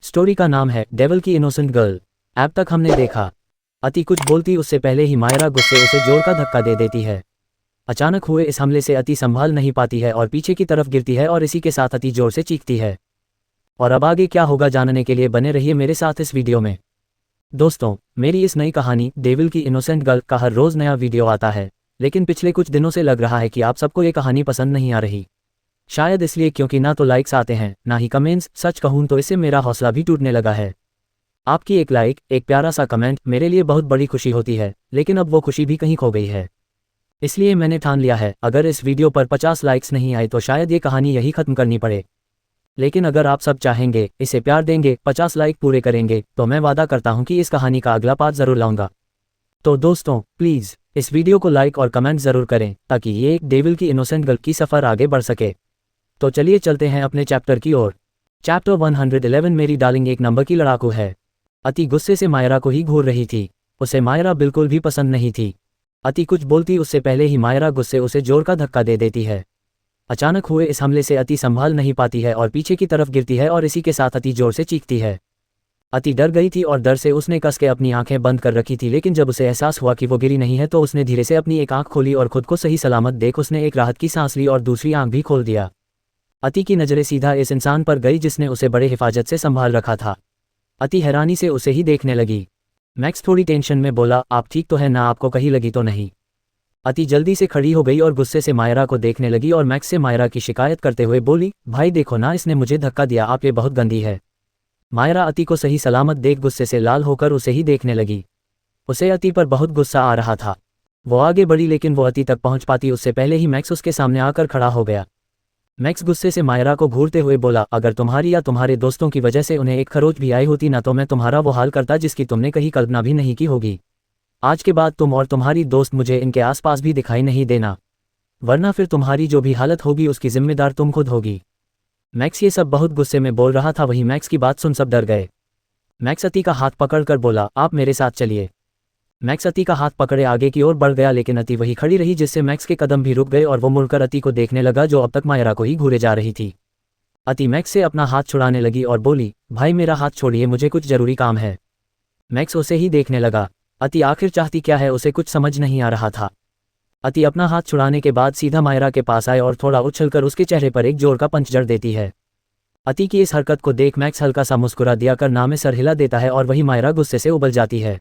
Story का नाम है डेविल की इनोसेंट गर्ल। ऐप तक हमने देखा। अति कुछ बोलती उससे पहले ही मायरा गुस्से उसे जोर का धक्का दे देती है। अचानक हुए इस हमले से अति संभाल नहीं पाती है और पीछे की तरफ गिरती है और इसी के साथ अति जोर से चीखती है। और अब आगे क्या होगा जानने के लिए बने रहिए मेरे साथ इस वीडियो में। दोस्तों, मेरी इस नई कहानी डेविल की इनोसेंट गर्ल का हर रोज नया वीडियो आता है, लेकिन पिछले कुछ दिनों से लग रहा है कि आप सबको ये कहानी पसंद नहीं आ रही। शायद इसलिए क्योंकि ना तो लाइक्स आते हैं ना ही कमेंट्स। सच कहूं तो इससे मेरा हौसला भी टूटने लगा है। आपकी एक लाइक, एक प्यारा सा कमेंट मेरे लिए बहुत बड़ी खुशी होती है, लेकिन अब वो खुशी भी कहीं खो गई है। इसलिए मैंने ठान लिया है, अगर इस वीडियो पर 50 लाइक्स नहीं आए तो शायद ये कहानी यही खत्म करनी पड़े। लेकिन अगर आप सब चाहेंगे, इसे प्यार देंगे, 50 लाइक पूरे करेंगे, तो मैं वादा करता हूं कि इस कहानी का अगला पार्ट जरूर लाऊंगा। तो दोस्तों, प्लीज़ इस वीडियो को लाइक और कमेंट ज़रूर करें ताकि ये एक डेविल की इनोसेंट गर्ल की सफ़र आगे बढ़ सके। तो चलिए चलते हैं अपने चैप्टर की ओर। चैप्टर 111 मेरी डार्लिंग एक नंबर की लड़ाकू है। अति गुस्से से मायरा को ही घूर रही थी। उसे मायरा बिल्कुल भी पसंद नहीं थी। अति कुछ बोलती उससे पहले ही मायरा गुस्से उसे जोर का धक्का दे देती है। अचानक हुए इस हमले से अति संभाल नहीं पाती है और पीछे की तरफ गिरती है और इसी के साथ अति जोर से चीखती है। अति डर गई थी और डर से उसने कस के अपनी आंखें बंद कर रखी थी, लेकिन जब उसे एहसास हुआ कि वो गिरी नहीं है तो उसने धीरे से अपनी एक आंख खोली और खुद को सही सलामत देख उसने एक राहत की सांस ली और दूसरी आंख भी खोल दिया। अति की नज़रें सीधा इस इंसान पर गई जिसने उसे बड़े हिफाजत से संभाल रखा था। अति हैरानी से उसे ही देखने लगी। मैक्स थोड़ी टेंशन में बोला, आप ठीक तो है ना, आपको कहीं लगी तो नहीं? अति जल्दी से खड़ी हो गई और गुस्से से मायरा को देखने लगी और मैक्स से मायरा की शिकायत करते हुए बोली, भाई देखो ना, इसने मुझे धक्का दिया, आप ये बहुत गंदी है। मायरा अति को सही सलामत देख गुस्से से लाल होकर उसे ही देखने लगी। उसे अति पर बहुत गुस्सा आ रहा था। वो आगे बढ़ी, लेकिन वो अति तक पहुंच पाती उससे पहले ही मैक्स उसके सामने आकर खड़ा हो गया। मैक्स गुस्से से मायरा को घूरते हुए बोला, अगर तुम्हारी या तुम्हारे दोस्तों की वजह से उन्हें एक खरोच भी आई होती ना तो मैं तुम्हारा वो हाल करता जिसकी तुमने कहीं कल्पना भी नहीं की होगी। आज के बाद तुम और तुम्हारी दोस्त मुझे इनके आसपास भी दिखाई नहीं देना, वरना फिर तुम्हारी जो भी हालत होगी उसकी जिम्मेदार तुम खुद होगी। मैक्स ये सब बहुत गुस्से में बोल रहा था। वहीं मैक्स की बात सुन सब डर गए। मैक्स अति का हाथ पकड़कर बोला, आप मेरे साथ चलिए। मैक्स अति का हाथ पकड़े आगे की ओर बढ़ गया, लेकिन अति वही खड़ी रही, जिससे मैक्स के कदम भी रुक गए और वो मुड़कर अति को देखने लगा जो अब तक मायरा को ही घूरे जा रही थी। अति मैक्स से अपना हाथ छुड़ाने लगी और बोली, भाई मेरा हाथ छोड़िए, मुझे कुछ जरूरी काम है। मैक्स उसे ही देखने लगा। अति आखिर चाहती क्या है उसे कुछ समझ नहीं आ रहा था। अति अपना हाथ छुड़ाने के बाद सीधा मायरा के पास आए और थोड़ा उछलकर उसके चेहरे पर एक जोर का पंच जड़ देती है। अति की इस हरकत को देख मैक्स हल्का सा मुस्कुरा दिया कर नाम में सर हिला देता है और वही मायरा गुस्से से उबल जाती है।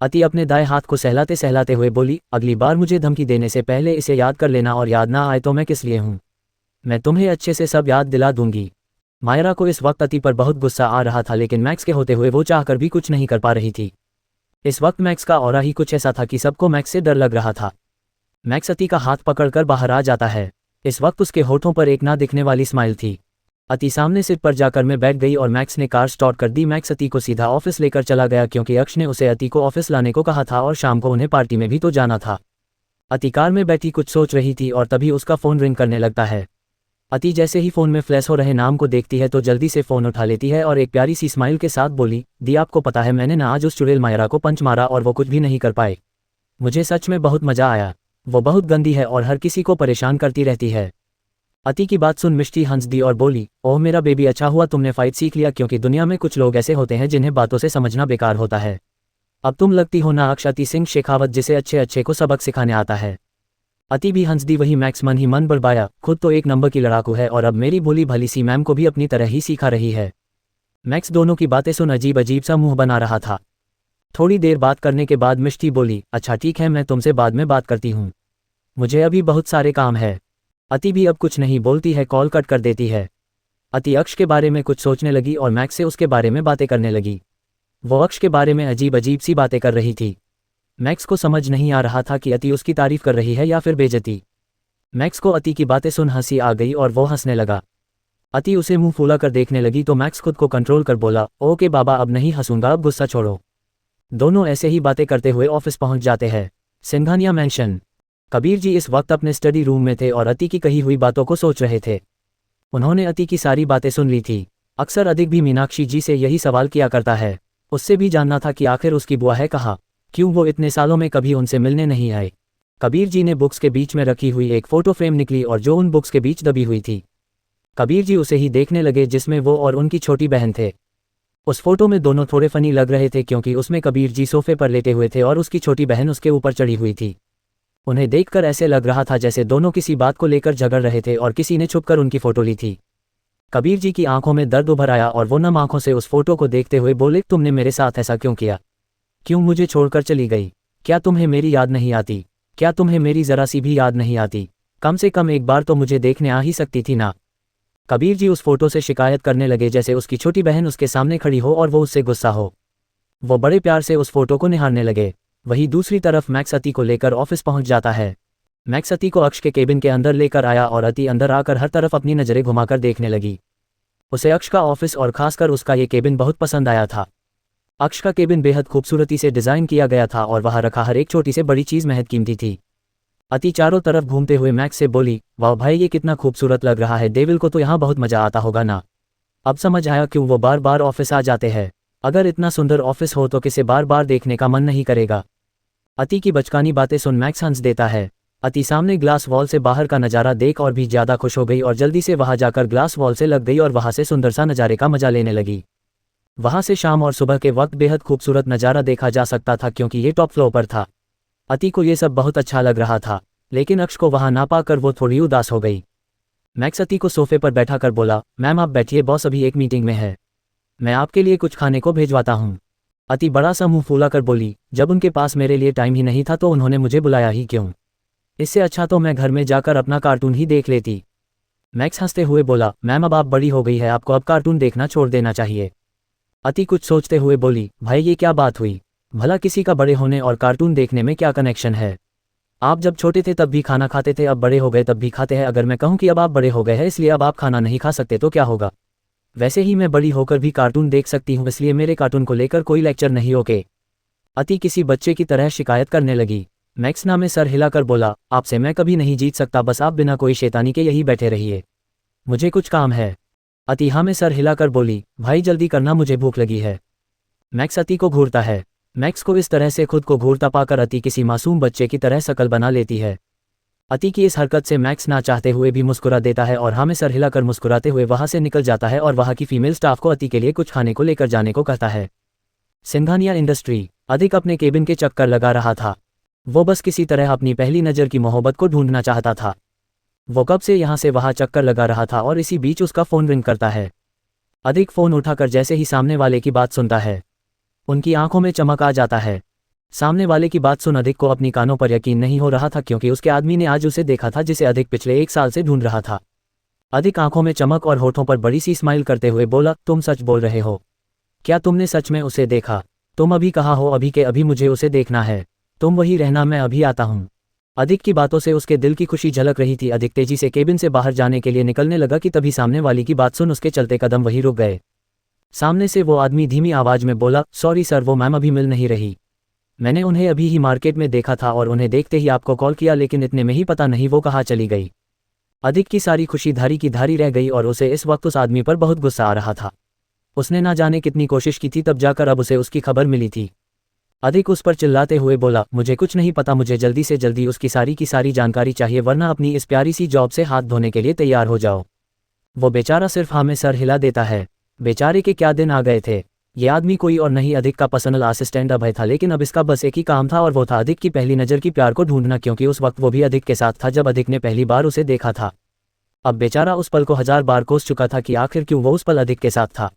अति अपने दाएं हाथ को सहलाते सहलाते हुए बोली, अगली बार मुझे धमकी देने से पहले इसे याद कर लेना, और याद ना आए तो मैं किस लिए हूँ, मैं तुम्हें अच्छे से सब याद दिला दूंगी। मायरा को इस वक्त अति पर बहुत गुस्सा आ रहा था, लेकिन मैक्स के होते हुए वो चाहकर भी कुछ नहीं कर पा रही थी। इस वक्त मैक्स का ऑरा ही कुछ ऐसा था कि सबको मैक्स से डर लग रहा था। मैक्स अति का हाथ पकड़कर बाहर आ जाता है। इस वक्त उसके होठों पर एक ना दिखने वाली स्माइल थी। अति सामने सीट पर जाकर मैं बैठ गई और मैक्स ने कार स्टार्ट कर दी। मैक्स अति को सीधा ऑफिस लेकर चला गया क्योंकि अक्ष ने उसे अति को ऑफिस लाने को कहा था और शाम को उन्हें पार्टी में भी तो जाना था। अति कार में बैठी कुछ सोच रही थी और तभी उसका फ़ोन रिंग करने लगता है। अति जैसे ही फ़ोन में फ्लैश हो रहे नाम को देखती है तो जल्दी से फ़ोन उठा लेती है और एक प्यारी सी स्माइल के साथ बोली, दी आपको पता है मैंने ना आज उस चुड़ैल मायरा को पंच मारा और वो कुछ भी नहीं कर पाए। मुझे सच में बहुत मज़ा आया। वो बहुत गंदी है और हर किसी को परेशान करती रहती है। अति की बात सुन मिष्टी हंस दी और बोली, ओह मेरा बेबी, अच्छा हुआ तुमने फाइट सीख लिया, क्योंकि दुनिया में कुछ लोग ऐसे होते हैं जिन्हें बातों से समझना बेकार होता है। अब तुम लगती हो ना अक्ष अति सिंह शेखावत, जिसे अच्छे अच्छे को सबक सिखाने आता है। अति भी हंस दी। वही मैक्स मन ही मन बड़बाया, खुद तो एक नंबर की लड़ाकू है और अब मेरी भोली भली सी मैम को भी अपनी तरह ही सिखा रही है। मैक्स दोनों की बातें सुन अजीब अजीब सा मुंह बना रहा था। थोड़ी देर बात करने के बाद मिष्टी बोली, अच्छा ठीक है, मैं तुमसे बाद में बात करती हूँ, मुझे अभी बहुत सारे काम है। अति भी अब कुछ नहीं बोलती है, कॉल कट कर देती है। अति अक्ष के बारे में कुछ सोचने लगी और मैक्स से उसके बारे में बातें करने लगी। वो अक्ष के बारे में अजीब अजीब सी बातें कर रही थी। मैक्स को समझ नहीं आ रहा था कि अति उसकी तारीफ कर रही है या फिर बेइज्जती। मैक्स को अति की बातें सुन हंसी आ गई और वो हंसने लगा। अति उसे मुंह फूला कर देखने लगी तो मैक्स खुद को कंट्रोल कर बोला, ओके बाबा, अब नहीं हंसूंगा, अब गुस्सा छोड़ो। दोनों ऐसे ही बातें करते हुए ऑफिस पहुंच जाते हैं। सिंघानिया मैंशन। कबीर जी इस वक्त अपने स्टडी रूम में थे और अति की कही हुई बातों को सोच रहे थे। उन्होंने अति की सारी बातें सुन ली थी। अक्सर अधिक भी मीनाक्षी जी से यही सवाल किया करता है। उससे भी जानना था कि आखिर उसकी बुआ है कहाँ, क्यों वो इतने सालों में कभी उनसे मिलने नहीं आए। कबीर जी ने बुक्स के बीच में रखी हुई एक फ़ोटो फ्रेम निकली और जो उन बुक्स के बीच दबी हुई थी। कबीर जी उसे ही देखने लगे जिसमें वो और उनकी छोटी बहन थे। उस फोटो में दोनों थोड़े फनी लग रहे थे क्योंकि उसमें कबीर जी सोफे पर लेटे हुए थे और उसकी छोटी बहन उसके ऊपर चढ़ी हुई थी। उन्हें देखकर ऐसे लग रहा था जैसे दोनों किसी बात को लेकर झगड़ रहे थे और किसी ने छुपकर उनकी फोटो ली थी। कबीर जी की आंखों में दर्द उभर आया और वो नम आंखों से उस फोटो को देखते हुए बोले, तुमने मेरे साथ ऐसा क्यों किया? क्यों मुझे छोड़कर चली गई? क्या तुम्हें मेरी याद नहीं आती? क्या तुम्हें मेरी जरा सी भी याद नहीं आती? कम से कम एक बार तो मुझे देखने आ ही सकती थी ना। कबीर जी उस फोटो से शिकायत करने लगे जैसे उसकी छोटी बहन उसके सामने खड़ी हो और वो उससे गुस्सा हो। वो बड़े प्यार से उस फोटो को निहारने लगे। वहीं दूसरी तरफ मैक्स अति को लेकर ऑफिस पहुंच जाता है। मैक्स अति को अक्ष के केबिन के अंदर लेकर आया और अति अंदर आकर हर तरफ अपनी नज़रें घुमाकर देखने लगी। उसे अक्ष का ऑफिस और खासकर उसका ये केबिन बहुत पसंद आया था। अक्ष का केबिन बेहद खूबसूरती से डिज़ाइन किया गया था और वहाँ रखा हर एक छोटी से बड़ी चीज़ महद कीमती थी। अति चारों तरफ घूमते हुए मैक्स से बोली, वाह भाई, ये कितना खूबसूरत लग रहा है। डेविल को तो यहाँ बहुत मजा आता होगा ना। अब समझ आया क्यों वो बार बार ऑफिस आ जाते हैं। अगर इतना सुंदर ऑफिस हो तो किसे बार बार देखने का मन नहीं करेगा। अति की बचकानी बातें सुन मैक्स हंस देता है। अति सामने ग्लास वॉल से बाहर का नज़ारा देख और भी ज़्यादा खुश हो गई और जल्दी से वहाँ जाकर ग्लास वॉल से लग गई और वहाँ से सुंदर सा नज़ारे का मजा लेने लगी। वहाँ से शाम और सुबह के वक्त बेहद खूबसूरत नज़ारा देखा जा सकता था क्योंकि ये टॉप फ्लोर पर था। अति को ये सब बहुत अच्छा लग रहा था, लेकिन अक्ष को वहाँ ना पाकर वो थोड़ी उदास हो गई। मैक्स अति को सोफे पर बैठा कर बोला, मैम आप बैठिए, बॉस अभी एक मीटिंग में है, मैं आपके लिए कुछ खाने को भेजवाता हूँ। अति बड़ा सा मुंह फूला कर बोली, जब उनके पास मेरे लिए टाइम ही नहीं था तो उन्होंने मुझे बुलाया ही क्यों? इससे अच्छा तो मैं घर में जाकर अपना कार्टून ही देख लेती। मैक्स हंसते हुए बोला, मैम अब आप बड़ी हो गई है, आपको अब कार्टून देखना छोड़ देना चाहिए। अति कुछ सोचते हुए बोली, भाई ये क्या बात हुई? भला किसी का बड़े होने और कार्टून देखने में क्या कनेक्शन है? आप जब छोटे थे तब भी खाना खाते थे, अब बड़े हो गए तब भी खाते हैं। अगर मैं कहूँ कि अब आप बड़े हो गए हैं इसलिए अब आप खाना नहीं खा सकते तो क्या होगा? वैसे ही मैं बड़ी होकर भी कार्टून देख सकती हूँ, इसलिए मेरे कार्टून को लेकर कोई लेक्चर नहीं। ओके। अति किसी बच्चे की तरह शिकायत करने लगी। मैक्स ना में सर हिलाकर बोला, आपसे मैं कभी नहीं जीत सकता, बस आप बिना कोई शैतानी के यही बैठे रहिए, मुझे कुछ काम है। अति हाँ में सर हिलाकर बोली, भाई जल्दी करना, मुझे भूख लगी है। मैक्स अति को घूरता है। मैक्स को इस तरह से खुद को घूरता पाकर अति किसी मासूम बच्चे की तरह शकल बना लेती है। अति की इस हरकत से मैक्स ना चाहते हुए भी मुस्कुरा देता है और हाँ में सर हिलाकर मुस्कुराते हुए वहाँ से निकल जाता है और वहाँ की फीमेल स्टाफ को अति के लिए कुछ खाने को लेकर जाने को कहता है। सिंघानिया इंडस्ट्री। अधिक अपने केबिन के चक्कर लगा रहा था। वो बस किसी तरह अपनी पहली नज़र की मोहब्बत को ढूंढना चाहता था। वो कब से यहाँ से वहाँ चक्कर लगा रहा था और इसी बीच उसका फ़ोन रिंग करता है। अधिक फ़ोन उठाकर जैसे ही सामने वाले की बात सुनता है, उनकी आंखों में चमक आ जाता है। सामने वाले की बात सुन अधिक को अपनी कानों पर यकीन नहीं हो रहा था क्योंकि उसके आदमी ने आज उसे देखा था जिसे अधिक पिछले 1 साल से ढूंढ रहा था। अधिक आंखों में चमक और होठों पर बड़ी सी स्माइल करते हुए बोला, तुम सच बोल रहे हो? क्या तुमने सच में उसे देखा? तुम अभी कहाँ हो? अभी के अभी मुझे उसे देखना है, तुम वहीं रहना, मैं अभी आता हूँ। अधिक की बातों से उसके दिल की खुशी झलक रही थी। अधिक तेजी से केबिन से बाहर जाने के लिए निकलने लगा कि तभी सामने वाली की बात सुन उसके चलते कदम वहीं रुक गए। सामने से वो आदमी धीमी आवाज में बोला, सॉरी सर, वो मैम अभी मिल नहीं रही, मैंने उन्हें अभी ही मार्केट में देखा था और उन्हें देखते ही आपको कॉल किया, लेकिन इतने में ही पता नहीं वो कहाँ चली गई। अधिक की सारी खुशी धारी की धारी रह गई और उसे इस वक्त उस आदमी पर बहुत गुस्सा आ रहा था। उसने ना जाने कितनी कोशिश की थी, तब जाकर अब उसे उसकी खबर मिली थी। अधिक उस पर चिल्लाते हुए बोला, मुझे कुछ नहीं पता, मुझे जल्दी से जल्दी उसकी सारी की सारी जानकारी चाहिए, वरना अपनी इस प्यारी सी जॉब से हाथ धोने के लिए तैयार हो जाओ। वो बेचारा सिर्फ हाँ में सर हिला देता है। बेचारे के क्या दिन आ गए थे। ये आदमी कोई और नहीं, अधिक का पर्सनल असिस्टेंट अभय था, लेकिन अब इसका बस एक ही काम था और वो था अधिक की पहली नज़र की प्यार को ढूंढना, क्योंकि उस वक्त वो भी अधिक के साथ था जब अधिक ने पहली बार उसे देखा था। अब बेचारा उस पल को 1000 बार कोस चुका था कि आखिर क्यों वो उस पल अधिक के साथ था।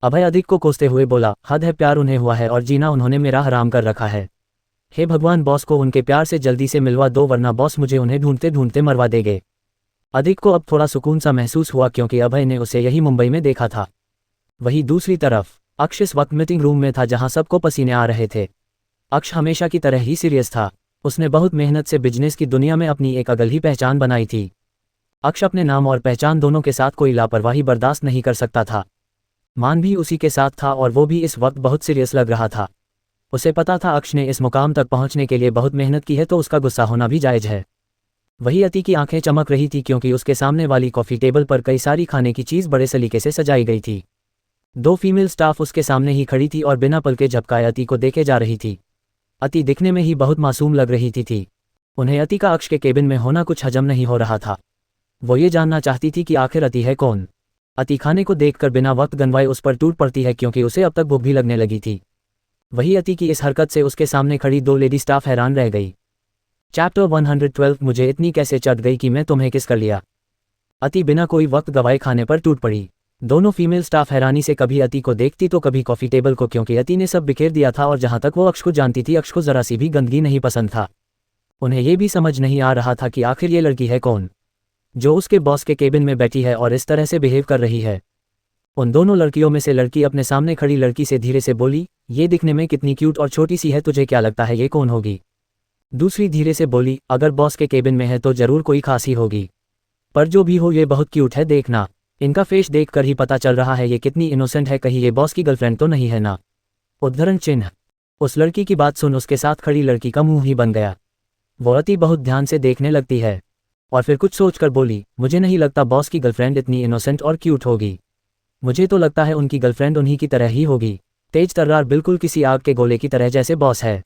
अभय अधिक को कोसते हुए बोला, हद है, प्यार उन्हें हुआ है और जीना उन्होंने मेरा हराम कर रखा है। हे भगवान, बॉस को उनके प्यार से जल्दी से मिलवा दो, वरना बॉस मुझे उन्हें ढूंढते ढूंढते मरवा देंगे। अधिक को अब थोड़ा सुकून सा महसूस हुआ क्योंकि अभय ने उसे यही मुंबई में देखा था। वहीं दूसरी तरफ अक्ष इस वक्त मीटिंग रूम में था जहां सबको पसीने आ रहे थे। अक्ष हमेशा की तरह ही सीरियस था। उसने बहुत मेहनत से बिजनेस की दुनिया में अपनी एक अगल ही पहचान बनाई थी। अक्ष अपने नाम और पहचान दोनों के साथ कोई लापरवाही बर्दाश्त नहीं कर सकता था। मान भी उसी के साथ था और वो भी इस वक्त बहुत सीरियस लग रहा था। उसे पता था अक्ष ने इस मुकाम तक पहुंचने के लिए बहुत मेहनत की है, तो उसका गुस्सा होना भी जायज़ है। वही अति की आंखें चमक रही थी क्योंकि उसके सामने वाली कॉफ़ी टेबल पर कई सारी खाने की चीज़ बड़े सलीके से सजाई गई थी। 2 फीमेल स्टाफ उसके सामने ही खड़ी थी और बिना पलके झपकाए अति को देखे जा रही थी। अति दिखने में ही बहुत मासूम लग रही थी। उन्हें अति का अक्ष के केबिन में होना कुछ हजम नहीं हो रहा था। वो ये जानना चाहती थी कि आखिर अति है कौन। अति खाने को देखकर बिना वक्त गंवाए उस पर टूट पड़ती है क्योंकि उसे अब तक भूख भी लगने लगी थी। वही अति की इस हरकत से उसके सामने खड़ी दो लेडी स्टाफ हैरान रह गई। चैप्टर 112 मुझे इतनी कैसे चढ़ गई कि मैं तुम्हें किस कर लिया। अति बिना कोई वक्त गवाए खाने पर टूट पड़ी। दोनों फीमेल स्टाफ हैरानी से कभी अति को देखती तो कभी कॉफी टेबल को, क्योंकि अति ने सब बिखेर दिया था और जहां तक वो अक्ष को जानती थी अक्ष को जरा सी भी गंदगी नहीं पसंद था। उन्हें ये भी समझ नहीं आ रहा था कि आखिर ये लड़की है कौन जो उसके बॉस के केबिन में बैठी है और इस तरह से बिहेव कर रही है। उन दोनों लड़कियों में से लड़की अपने सामने खड़ी लड़की से धीरे से बोली, ये दिखने में कितनी क्यूट और छोटी सी है, तुझे क्या लगता है ये कौन होगी? दूसरी धीरे से बोली, अगर बॉस के केबिन में है तो जरूर कोई खास ही होगी, पर जो भी हो ये बहुत क्यूट है, देखना इनका फेस देखकर ही पता चल रहा है ये कितनी इनोसेंट है, कहीं ये बॉस की गर्लफ्रेंड तो नहीं है ना। उद्धरण चिन्ह। उस लड़की की बात सुन उसके साथ खड़ी लड़की का मुंह ही बन गया। वो अति बहुत ध्यान से देखने लगती है और फिर कुछ सोचकर बोली, मुझे नहीं लगता बॉस की गर्लफ्रेंड इतनी इनोसेंट और क्यूट होगी। मुझे तो लगता है उनकी गर्लफ्रेंड उन्हीं की तरह ही होगी, तेज तर्रार, बिल्कुल किसी आग के गोले की तरह जैसे बॉस है।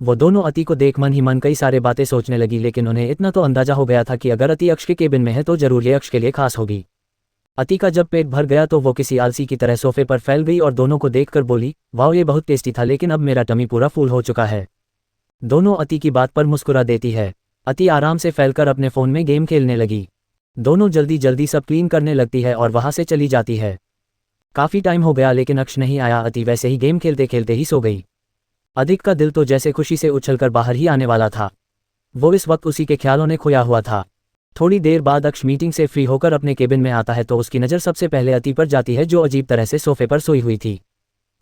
वो दोनों अति को देख मन ही मन कई सारे बातें सोचने लगी, लेकिन उन्हें इतना तो अंदाजा हो गया था कि अगर अति अक्ष के केबिन में है तो जरूर ये अक्ष के लिए खास होगी। अति का जब पेट भर गया तो वो किसी आलसी की तरह सोफे पर फैल गई और दोनों को देखकर बोली, वाह ये बहुत टेस्टी था, लेकिन अब मेरा टमी पूरा फूल हो चुका है। दोनों अति की बात पर मुस्कुरा देती है। अति आराम से फैलकर अपने फ़ोन में गेम खेलने लगी। दोनों जल्दी जल्दी सब क्लीन करने लगती है और वहां से चली जाती है। काफ़ी टाइम हो गया लेकिन अक्ष नहीं आया। अति वैसे ही गेम खेलते खेलते ही सो गई। अधिक का दिल तो जैसे खुशी से उछलकर बाहर ही आने वाला था। वो इस वक्त उसी के ख्यालों ने खोया हुआ था। थोड़ी देर बाद अक्ष मीटिंग से फ्री होकर अपने केबिन में आता है तो उसकी नज़र सबसे पहले अति पर जाती है जो अजीब तरह से सोफे पर सोई हुई थी।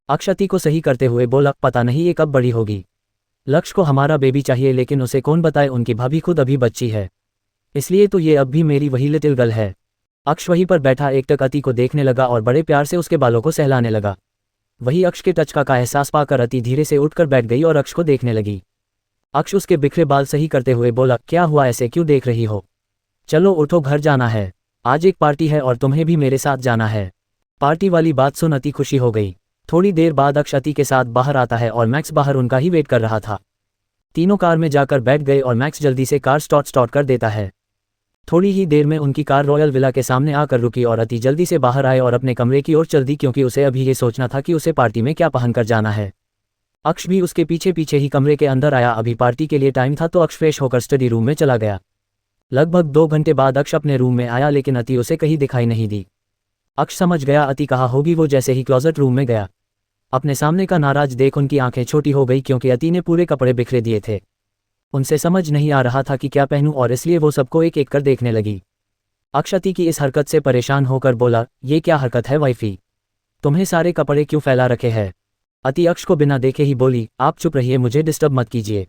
अक्ष अति को सही करते हुए बोला, पता नहीं ये कब बड़ी होगी। लक्ष्य को हमारा बेबी चाहिए, लेकिन उसे कौन बताए, उनकी भाभी खुद अभी बच्ची है, इसलिए तो ये अब भी मेरी वही लिटिल गर्ल है। अक्ष वहीं पर बैठा एकटक अति को देखने लगा और बड़े प्यार से उसके बालों को सहलाने लगा। वही अक्ष के टच का एहसास पाकर अति धीरे से उठकर बैठ गई और अक्ष को देखने लगी। अक्ष उसके बिखरे बाल सही करते हुए बोला, क्या हुआ, ऐसे क्यों देख रही हो? चलो उठो, घर जाना है, आज एक पार्टी है और तुम्हें भी मेरे साथ जाना है। पार्टी वाली बात सुन अति खुशी हो गई। थोड़ी देर बाद अक्ष अति के साथ बाहर आता है और मैक्स बाहर उनका ही वेट कर रहा था। तीनों कार में जाकर बैठ गए और मैक्स जल्दी से कार स्टार्ट कर देता है। थोड़ी ही देर में उनकी कार रॉयल विला के सामने आकर रुकी और अति जल्दी से बाहर आए और अपने कमरे की ओर चल दी, क्योंकि उसे अभी ये सोचना था कि उसे पार्टी में क्या पहनकर जाना है। अक्ष भी उसके पीछे पीछे ही कमरे के अंदर आया। अभी पार्टी के लिए टाइम था तो अक्ष फ्रेश होकर स्टडी रूम में चला गया। लगभग 2 घंटे बाद अक्ष अपने रूम में आया, लेकिन अति उसे कहीं दिखाई नहीं दी। अक्ष समझ गया अति कहाँ होगी। वो जैसे ही क्लोजेट रूम में गया, अपने सामने का नाराज देख उनकी आंखें छोटी हो गई, क्योंकि अति ने पूरे कपड़े बिखरे दिए थे। उनसे समझ नहीं आ रहा था कि क्या पहनूं और इसलिए वो सबको एक एक कर देखने लगी। अक्ष अति की इस हरकत से परेशान होकर बोला, ये क्या हरकत है वाइफी, तुम्हें सारे कपड़े क्यों फैला रखे हैं? अति अक्ष को बिना देखे ही बोली, आप चुप रहिए, मुझे डिस्टर्ब मत कीजिए,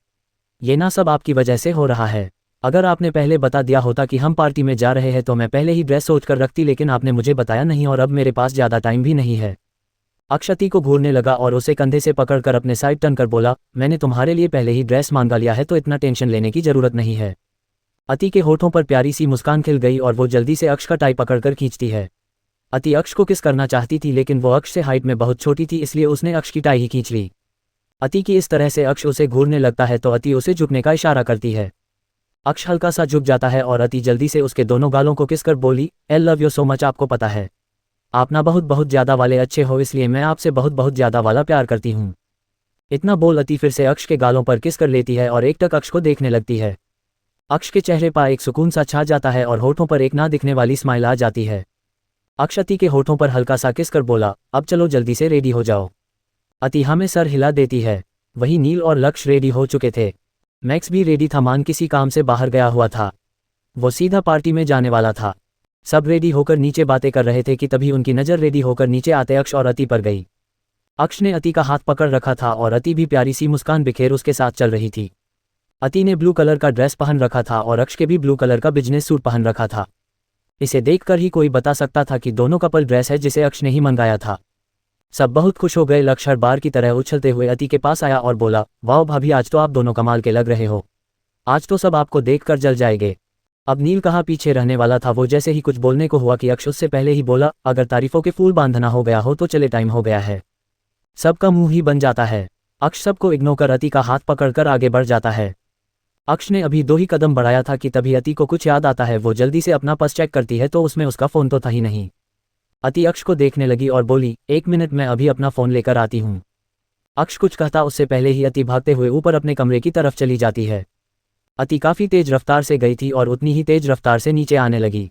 ये ना सब आपकी वजह से हो रहा है। अगर आपने पहले बता दिया होता कि हम पार्टी में जा रहे हैं तो मैं पहले ही ड्रेस सोच कर रखती, लेकिन आपने मुझे बताया नहीं और अब मेरे पास ज़्यादा टाइम भी नहीं है। अक्ष अति को घूरने लगा और उसे कंधे से पकड़कर अपने साइड टर्न कर बोला, मैंने तुम्हारे लिए पहले ही ड्रेस मांगा लिया है तो इतना टेंशन लेने की जरूरत नहीं है। अति के होठों पर प्यारी सी मुस्कान खिल गई और वो जल्दी से अक्ष का टाई पकड़कर खींचती है। अति अक्ष को किस करना चाहती थी, लेकिन वो अक्ष से हाइट में बहुत छोटी थी, इसलिए उसने अक्ष की टाई ही खींच ली। अति की इस तरह से अक्ष उसे घूरने लगता है तो अति उसे झुकने का इशारा करती है। अक्ष हल्का सा झुक जाता है और अति जल्दी से उसके दोनों गालों को किस कर बोली, I love you so much, आपको पता है आप ना बहुत बहुत ज़्यादा वाले अच्छे हो, इसलिए मैं आपसे बहुत बहुत ज़्यादा वाला प्यार करती हूँ। इतना बोल अति फिर से अक्ष के गालों पर किस कर लेती है और एकटक अक्ष को देखने लगती है। अक्ष के चेहरे पर एक सुकून सा छा जाता है और होठों पर एक ना दिखने वाली स्माइल आ जाती है। अक्ष अति के होठों पर हल्का सा किस कर बोला, अब चलो जल्दी से रेडी हो जाओ। अति हमें सर हिला देती है। वही नील और लक्ष्य रेडी हो चुके थे। मैक्स भी रेडी था, मान किसी काम से बाहर गया हुआ था, वो सीधा पार्टी में जाने वाला था। सब रेडी होकर नीचे बातें कर रहे थे कि तभी उनकी नज़र रेडी होकर नीचे आते अक्ष और अति पर गई। अक्ष ने अति का हाथ पकड़ रखा था और अति भी प्यारी सी मुस्कान बिखेर उसके साथ चल रही थी। अति ने ब्लू कलर का ड्रेस पहन रखा था और अक्ष के भी ब्लू कलर का बिजनेस सूट पहन रखा था। इसे देखकर ही कोई बता सकता था कि दोनों कपल ड्रेस है जिसे अक्ष ने ही मंगाया था। सब बहुत खुश हो गए। लक्ष्य हर बार की तरह उछलते हुए अति के पास आया और बोला, वाह भाभी, आज तो आप दोनों कमाल के लग रहे हो, आज तो सब आपको देखकर जल जाएंगे। अब नील कहाँ पीछे रहने वाला था। वो जैसे ही कुछ बोलने को हुआ कि अक्ष उससे पहले ही बोला, अगर तारीफों के फूल बांधना हो गया हो तो चले, टाइम हो गया है। सबका मुंह ही बन जाता है। अक्ष सबको इग्नोर कर अति का हाथ पकड़कर आगे बढ़ जाता है। अक्ष ने अभी 2 ही कदम बढ़ाया था कि तभी अति को कुछ याद आता है। वो जल्दी से अपना पर्स चेक करती है तो उसमें उसका फ़ोन तो था ही नहीं। अति अक्ष को देखने लगी और बोली, 1 मिनट मैं अभी अपना फ़ोन लेकर आती हूँ। अक्ष कुछ कहता उससे पहले ही अति भागते हुए ऊपर अपने कमरे की तरफ चली जाती है। अति काफ़ी तेज रफ्तार से गई थी और उतनी ही तेज रफ्तार से नीचे आने लगी।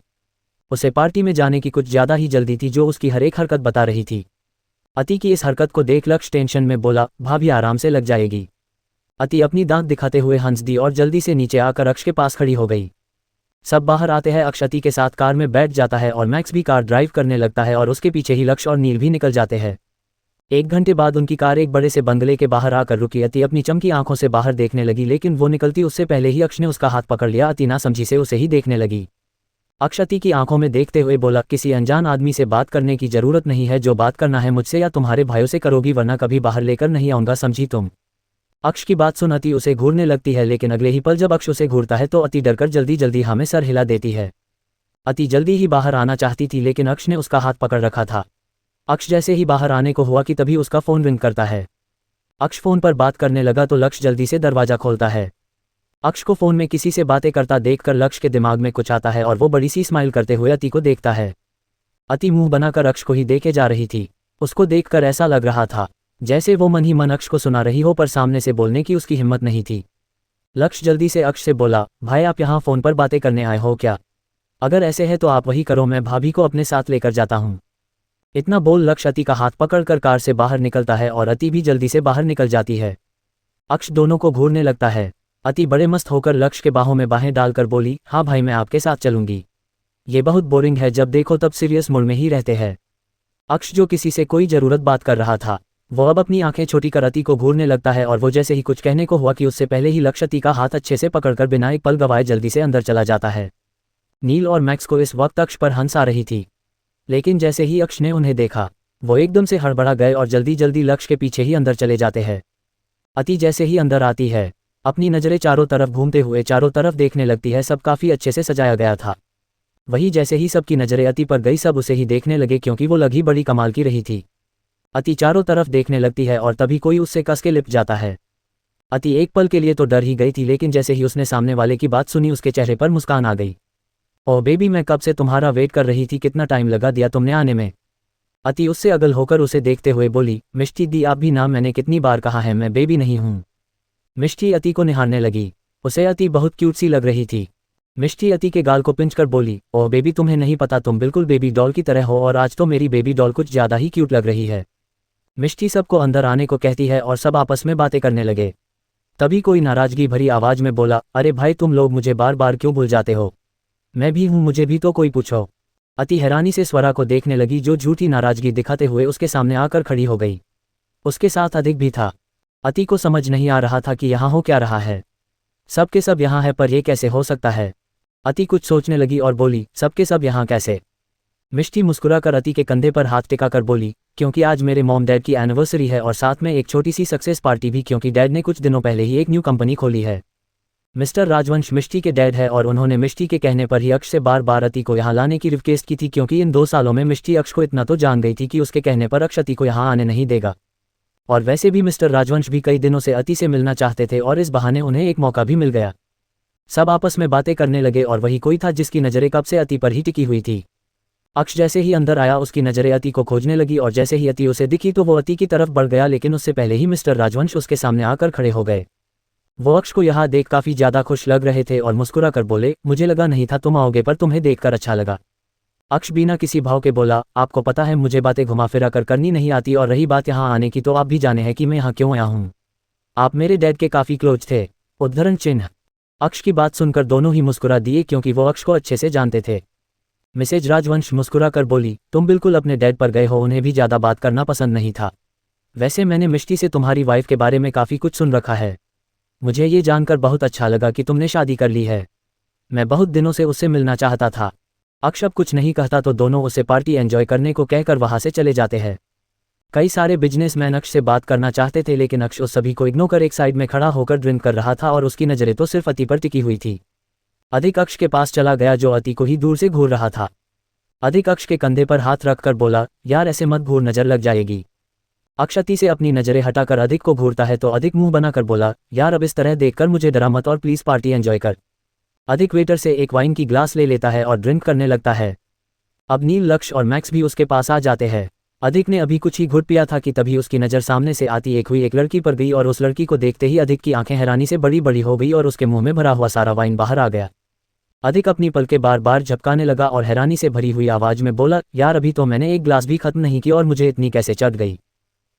उसे पार्टी में जाने की कुछ ज़्यादा ही जल्दी थी जो उसकी हर एक हरकत बता रही थी। अति की इस हरकत को देख लक्ष्य टेंशन में बोला, भाभी आराम से लग जाएगी। अति अपनी दांत दिखाते हुए हंस दी और जल्दी से नीचे आकर अक्ष के पास खड़ी हो गई। सब बाहर आते हैं। अक्ष अति के साथ कार में बैठ जाता है और मैक्स भी कार ड्राइव करने लगता है और उसके पीछे ही लक्ष्य और नील भी निकल जाते हैं। 1 घंटे बाद उनकी कार एक बड़े से बंगले के बाहर आकर रुकी। अति अपनी चमकी आंखों से बाहर देखने लगी, लेकिन वो निकलती उससे पहले ही अक्ष ने उसका हाथ पकड़ लिया। अति ना समझी से उसे ही देखने लगी। अक्ष अति की आंखों में देखते हुए बोला, किसी अनजान आदमी से बात करने की जरूरत नहीं है। जो बात करना है मुझसे या तुम्हारे भाइयों से करोगी, वरना कभी बाहर लेकर नहीं आऊंगा, समझी तुम। अक्ष की बात सुन अति उसे घूरने लगती है, लेकिन अगले ही पल जब अक्ष उसे घूरता है तो अति डरकर जल्दी जल्दी हाँ में सर हिला देती है। अति जल्दी ही बाहर आना चाहती थी, लेकिन अक्ष ने उसका हाथ पकड़ रखा था। अक्ष जैसे ही बाहर आने को हुआ कि तभी उसका फ़ोन रिंग करता है। अक्ष फ़ोन पर बात करने लगा तो लक्ष्य जल्दी से दरवाज़ा खोलता है। अक्ष को फ़ोन में किसी से बातें करता देखकर लक्ष्य के दिमाग में कुछ आता है और वो बड़ी सी स्माइल करते हुए अति को देखता है। अति मुंह बनाकर अक्ष को ही देखे जा रही थी। उसको देखकर ऐसा लग रहा था जैसे वो मन ही मन अक्ष को सुना रही हो, पर सामने से बोलने की उसकी हिम्मत नहीं थी। लक्ष्य जल्दी से अक्ष से बोला, भाई आप यहाँ फ़ोन पर बातें करने आए हो क्या? अगर ऐसे है तो आप वही करो, मैं भाभी को अपने साथ लेकर जाता हूँ। इतना बोल लक्ष्य अति का हाथ पकड़कर कार से बाहर निकलता है और अति भी जल्दी से बाहर निकल जाती है। अक्ष दोनों को घूरने लगता है। अति बड़े मस्त होकर लक्ष्य के बाहों में बाहें डालकर बोली, हाँ भाई मैं आपके साथ चलूंगी। ये बहुत बोरिंग है, जब देखो तब सीरियस मूड में ही रहते हैं। अक्ष जो किसी से कोई ज़रूरत बात कर रहा था, वो अब अपनी आंखें छोटी कर अति को घूरने लगता है और वो जैसे ही कुछ कहने को हुआ कि उससे पहले ही लक्ष्य अति का हाथ अच्छे से पकड़कर बिना एक पल गवाए जल्दी से अंदर चला जाता है। नील और मैक्स को इस वक्त अक्ष पर हंस आ रही थी, लेकिन जैसे ही अक्ष ने उन्हें देखा वो एकदम से हड़बड़ा गए और जल्दी जल्दी लक्ष्य के पीछे ही अंदर चले जाते हैं। अति जैसे ही अंदर आती है अपनी नज़रें चारों तरफ घूमते हुए चारों तरफ देखने लगती है। सब काफ़ी अच्छे से सजाया गया था। वही जैसे ही सबकी नज़रें अति पर गई सब उसे ही देखने लगे, क्योंकि वो लगी बड़ी कमाल की रही थी। अति चारों तरफ देखने लगती है और तभी कोई उससे कस के लिपट जाता है। अति एक पल के लिए तो डर ही गई थी, लेकिन जैसे ही उसने सामने वाले की बात सुनी उसके चेहरे पर मुस्कान आ गई। ओह बेबी, मैं कब से तुम्हारा वेट कर रही थी, कितना टाइम लगा दिया तुमने आने में। अति उससे अगल होकर उसे देखते हुए बोली, मिष्टी दी आप भी ना, मैंने कितनी बार कहा है मैं बेबी नहीं हूँ। मिष्टी अति को निहारने लगी। उसे अति बहुत क्यूट सी लग रही थी। मिष्टी अति के गाल को पिंचकर बोली, ओह बेबी तुम्हें नहीं पता, तुम बिल्कुल बेबी डॉल की तरह हो और आज तो मेरी बेबी डॉल कुछ ज़्यादा ही क्यूट लग रही है। मिष्टी सबको अंदर आने को कहती है और सब आपस में बातें करने लगे। तभी कोई नाराज़गी भरी आवाज़ में बोला, अरे भाई तुम लोग मुझे बार बार क्यों भूल जाते हो? मैं भी हूँ, मुझे भी तो कोई पूछो। अति हैरानी से स्वरा को देखने लगी जो झूठी नाराज़गी दिखाते हुए उसके सामने आकर खड़ी हो गई। उसके साथ अधिक भी था। अति को समझ नहीं आ रहा था कि यहाँ हो क्या रहा है। सब के सब यहाँ है, पर यह कैसे हो सकता है? अति कुछ सोचने लगी और बोली, सब के सब यहाँ कैसे? मिष्टी मुस्कुराकर अति के कंधे पर हाथ टिकाकर बोली, क्योंकि आज मेरे मॉम डैड की एनिवर्सरी है और साथ में एक छोटी सी सक्सेस पार्टी भी, क्योंकि डैड ने कुछ दिनों पहले ही एक न्यू कंपनी खोली है। मिस्टर राजवंश मिष्टी के डैड है और उन्होंने मिष्टी के कहने पर ही अक्ष से बार बार अति को यहाँ लाने की रिक्वेस्ट की थी, क्योंकि इन 2 सालों में मिष्टी अक्ष को इतना तो जान गई थी कि उसके कहने पर अक्ष अति को यहाँ आने नहीं देगा। और वैसे भी मिस्टर राजवंश भी कई दिनों से अति से मिलना चाहते थे और इस बहाने उन्हें एक मौका भी मिल गया। सब आपस में बातें करने लगे और वही कोई था जिसकी नज़रें कब से अति पर ही टिकी हुई थी। अक्ष जैसे ही अंदर आया उसकी नज़रें अति को खोजने लगी और जैसे ही अति उसे दिखी तो वो अति की तरफ बढ़ गया, लेकिन उससे पहले ही मिस्टर राजवंश उसके सामने आकर खड़े हो गए। वो अक्ष को यहाँ देख काफ़ी ज़्यादा खुश लग रहे थे और मुस्कुरा कर बोले, मुझे लगा नहीं था तुम आओगे, पर तुम्हें देखकर अच्छा लगा। अक्ष बिना किसी भाव के बोला, आपको पता है मुझे बातें घुमा फिरा कर करनी नहीं आती, और रही बात यहाँ आने की तो आप भी जाने हैं कि मैं यहाँ क्यों आया हूँ। आप मेरे डैड के काफ़ी क्लोज थे। उद्धरण चिन्ह। अक्ष की बात सुनकर दोनों ही मुस्कुरा दिए, क्योंकि वो अक्ष को अच्छे से जानते थे। मिसेज राजवंश मुस्कुरा कर बोली, तुम बिल्कुल अपने डैड पर गए हो, उन्हें भी ज़्यादा बात करना पसंद नहीं था। वैसे मैंने मिष्टी से तुम्हारी वाइफ के बारे में काफ़ी कुछ सुन रखा है। मुझे ये जानकर बहुत अच्छा लगा कि तुमने शादी कर ली है। मैं बहुत दिनों से उससे मिलना चाहता था। अक्ष अब कुछ नहीं कहता तो दोनों उसे पार्टी एंजॉय करने को कहकर वहाँ से चले जाते हैं। कई सारे बिजनेसमैन अक्ष से बात करना चाहते थे, लेकिन अक्ष उस सभी को इग्नोर कर एक साइड में खड़ा होकर ड्रिंक कर रहा था और उसकी नज़रें तो सिर्फ अति पर टिकी हुई थी। अधिक अक्ष के पास चला गया जो अति को ही दूर से घूर रहा था। अधिक अक्ष के कंधे पर हाथ रखकर बोला, यार ऐसे मत घूर, नज़र लग जाएगी। अक्ष अति से अपनी नज़रें हटाकर अधिक को घूरता है तो अधिक मुंह बनाकर बोला, यार अब इस तरह देखकर मुझे डरा मत और प्लीज़ पार्टी एंजॉय कर। अधिक वेटर से एक वाइन की ग्लास ले लेता है और ड्रिंक करने लगता है। अब नील, लक्ष्य और मैक्स भी उसके पास आ जाते हैं। अधिक ने अभी कुछ ही घुट पिया था कि तभी उसकी नज़र सामने से आती एक लड़की पर गई और उस लड़की को देखते ही अधिक की आंखें हैरानी से बड़ी बड़ी हो गई और उसके मुंह में भरा हुआ सारा वाइन बाहर आ गया। अधिक अपनी पलकें बार बार झपकाने लगा और हैरानी से भरी हुई आवाज़ में बोला, यार अभी तो मैंने एक गिलास भी खत्म नहीं की और मुझे इतनी कैसे चढ़ गई।